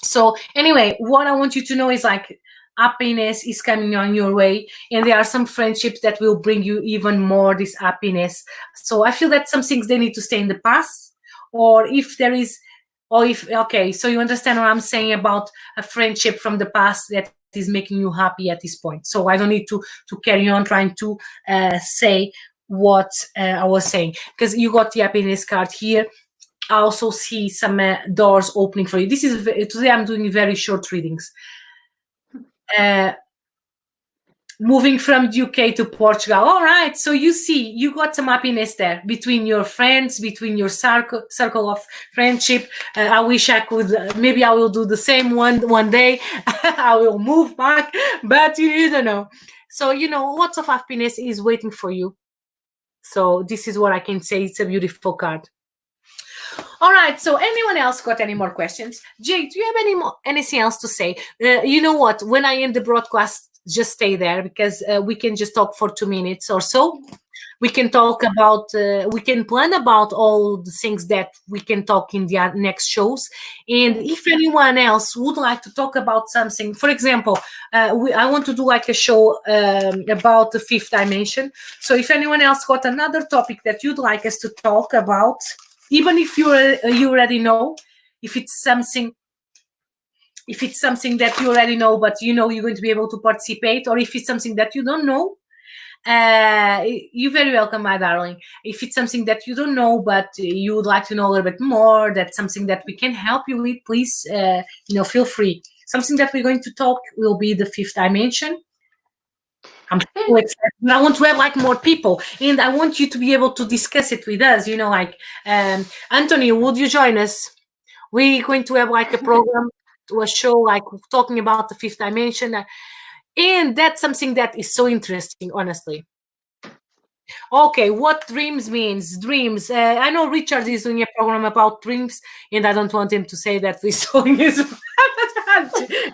So anyway, what I want you to know is like, happiness is coming on your way, and there are some friendships that will bring you even more this happiness. So I feel that some things they need to stay in the past, or if there is, or if, okay, so you understand what I'm saying about a friendship from the past that is making you happy at this point. So I don't need to carry on trying to say what I was saying, because you got the happiness card here. I also see some doors opening for you. This is today I'm doing very short readings. Moving from the UK to Portugal. All right, so you see, you got some happiness there between your friends, between your circle of friendship. I wish I could. Maybe I will do the same one day. I will move back, but you don't know. So lots of happiness is waiting for you. So this is what I can say. It's a beautiful card. All right. So anyone else got any more questions? Jade, do you have anything else to say? You know what? When I end the broadcast, just stay there, because we can just talk for 2 minutes or so. We can talk about, we can plan about all the things that we can talk in the next shows. And if anyone else would like to talk about something, for example, I want to do like a show about the fifth dimension. So if anyone else got another topic that you'd like us to talk about, even if you already know, if it's something that you already know, but you're going to be able to participate, or if it's something that you don't know, you're very welcome, my darling. If it's something that you don't know, but you would like to know a little bit more, that's something that we can help you with, please, feel free. Something that we're going to talk will be the fifth dimension. I'm so excited. I want to have like more people, and I want you to be able to discuss it with us. Anthony, would you join us? We're going to have like a program, to a show, like talking about the fifth dimension, and that's something that is so interesting, honestly. Okay, what dreams means? Dreams. I know Richard is doing a program about dreams, and I don't want him to say that we're showing his.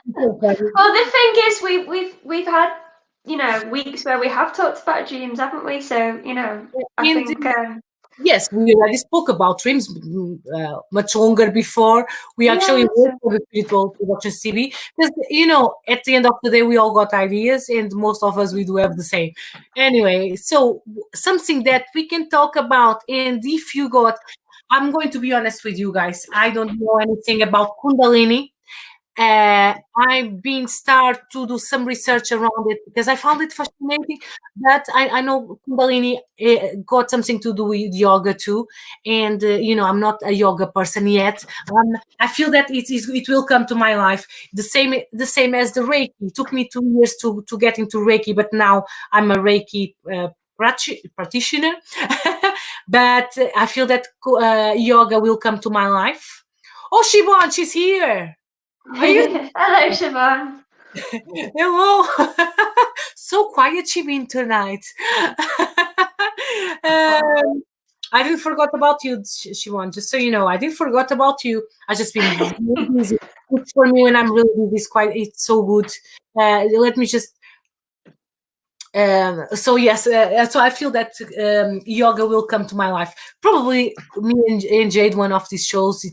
Well, the thing is, we've had weeks where we have talked about dreams, haven't we? So I think. Yes, we already spoke about dreams much longer before. We actually worked for the Spiritual Production CV, because at the end of the day, we all got ideas, and most of us we do have the same. Anyway, so something that we can talk about, and if you got, I'm going to be honest with you guys, I don't know anything about Kundalini. I've been start to do some research around it, because I found it fascinating. But I know Kundalini got something to do with yoga too, and I'm not a yoga person yet. I feel that it will come to my life the same as the Reiki. It took me 2 years to get into Reiki, but now I'm a Reiki practitioner. But I feel that yoga will come to my life. Oh, Siobhan, she's here. Hello, Siobhan. Hello. So quiet she been tonight. I didn't forget about you, Siobhan. Just so you know, I didn't forget about you. I just been really busy. Good for me when I'm really busy. It's so good. Let me just. So yes, so I feel that yoga will come to my life. Probably me and Jade, one of these shows,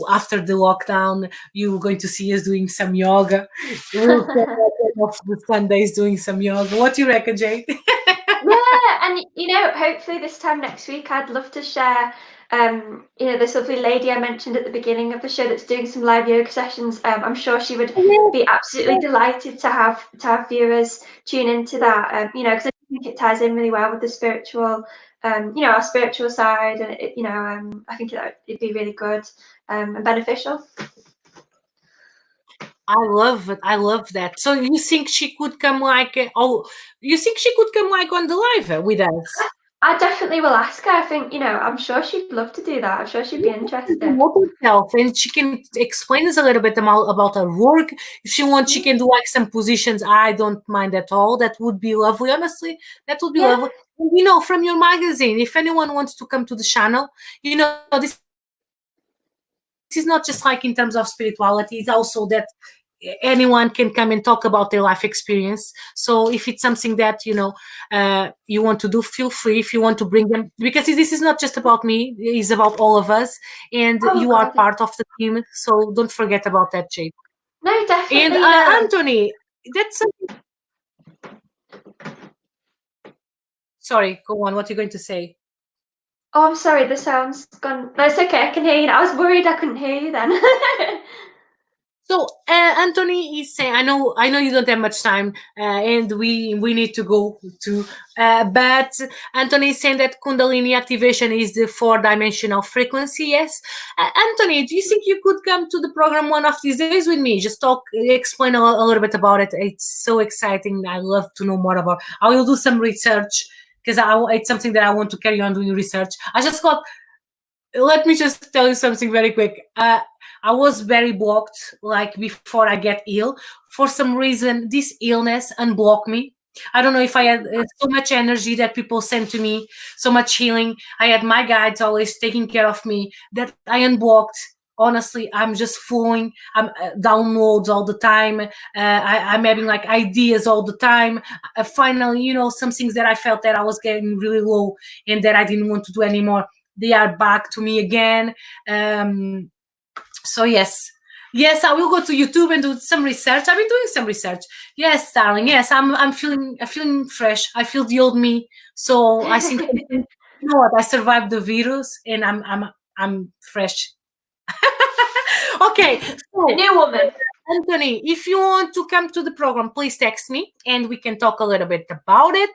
after the lockdown, you're going to see us doing some yoga. We'll of the Sundays doing some yoga. What do you reckon, Jade? Yeah, and hopefully this time next week, I'd love to share. This lovely lady I mentioned at the beginning of the show that's doing some live yoga sessions. I'm sure she would be absolutely delighted to have viewers tune into that. Because I think it ties in really well with the spiritual, our spiritual side, and I think it'd be really good and beneficial. I love it. I love that. So you think she could come you think she could come on the live with us? I definitely will ask her. I think, I'm sure she'd love to do that. I'm sure she'd be interested. Herself, and she can explain us a little bit about her work. If she wants, she can do like some positions. I don't mind at all. That would be lovely. Honestly, that would be lovely. From your magazine, if anyone wants to come to the channel, this is not just like in terms of spirituality. It's also that anyone can come and talk about their life experience. So if it's something that you want to do, feel free. If you want to bring them, because this is not just about me, it's about all of us, and you are part of the team, so don't forget about that, Jade. No, definitely. And Anthony, that's something. Sorry, go on. What are you going to say? Oh, I'm sorry, the sound's gone. No, it's okay, I can hear you now. I was worried I couldn't hear you then. So Anthony is saying, I know you don't have much time, and we need to go to. But Anthony is saying that Kundalini activation is the 4-dimensional frequency. Yes, Anthony, do you think you could come to the program one of these days with me? Just talk, explain a little bit about it. It's so exciting. I love to know more about. I will do some research because it's something that I want to carry on doing research. I just got. Let me just tell you something very quick. I was very blocked, like before I get ill. For some reason, this illness unblocked me. I don't know if I had so much energy that people sent to me, so much healing. I had my guides always taking care of me that I unblocked. Honestly, I'm just flowing. I'm downloads all the time. I'm having like ideas all the time. Finally, some things that I felt that I was getting really low and that I didn't want to do anymore, they are back to me again. So yes, I will go to YouTube and do some research. I've been doing some research. Yes, darling. Yes, I'm feeling fresh. I feel the old me. So I think, you know what, I survived the virus and I'm fresh. Okay, so A new woman. Anthony, if you want to come to the program, please text me and we can talk a little bit about it.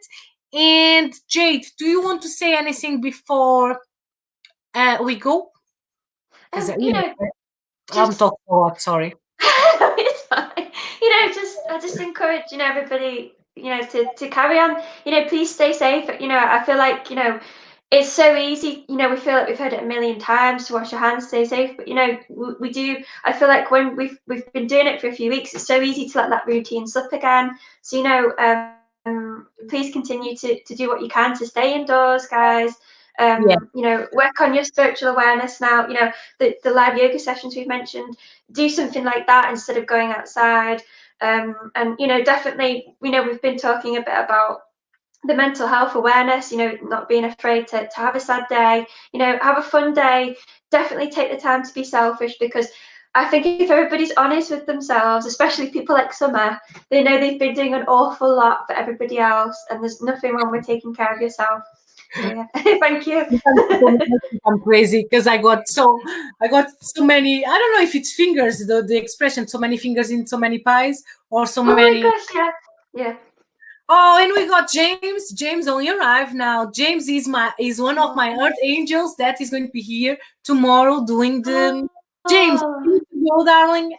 And Jade, do you want to say anything before we go? Because You know, I'm just talking a lot. Sorry. it's fine. I just encourage everybody to carry on. Please stay safe. I feel like it's so easy. We feel like we've heard it a million times to wash your hands, stay safe. But we do. I feel like when we've been doing it for a few weeks, it's so easy to let that routine slip again. So please continue to do what you can to stay indoors, guys. Work on your spiritual awareness now. The live yoga sessions we've mentioned, do something like that instead of going outside. And definitely, we've been talking a bit about the mental health awareness, not being afraid to have a sad day, have a fun day. Definitely take the time to be selfish, because I think if everybody's honest with themselves, especially people like Summer, they know they've been doing an awful lot for everybody else, and there's nothing wrong with taking care of yourself. So yeah, thank you. I'm crazy because I got so many. I don't know if it's fingers, the expression, so many fingers in so many pies, or so Oh many. my gosh, yeah. Oh, and we got James. James only arrived now. James is one of my earth angels that is going to be here tomorrow doing the. James, you need to go, darling.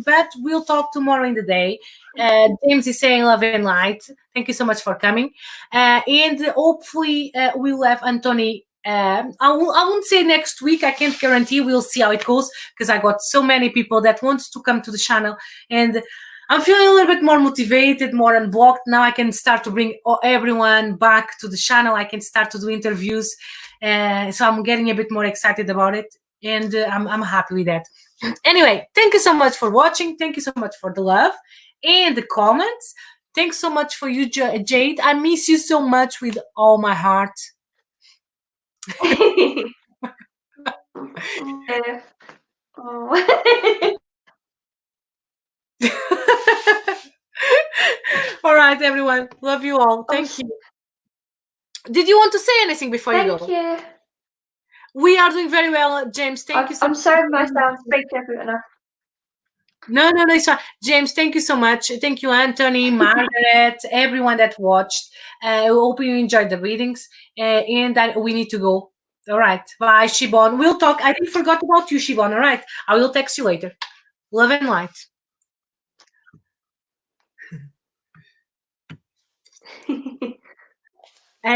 But we'll talk tomorrow in the day. James is saying love and light. Thank you so much for coming. And hopefully we'll have Anthony. I won't say next week. I can't guarantee. We'll see how it goes because I got so many people that want to come to the channel, and I'm feeling a little bit more motivated, more unblocked. Now I can start to bring everyone back to the channel. I can start to do interviews. So I'm getting a bit more excited about it. And I'm happy with that. Anyway, thank you so much for watching. Thank you so much for the love and the comments. Thanks so much for you, Jade. I miss you so much with all my heart. Yeah. Oh. All right, everyone. Love you all. Thank you. Did you want to say anything before you go? Thank you. We are doing very well, James. Thank you so much. I'm sorry my sound's breaking everyone up. No, it's fine. James, thank you so much. Thank you, Anthony, Margaret, everyone that watched. I hope you enjoyed the readings. And that we need to go. All right. Bye, Shibon. We'll talk. I didn't forgot about you, Shibon. All right. I will text you later. Love and light.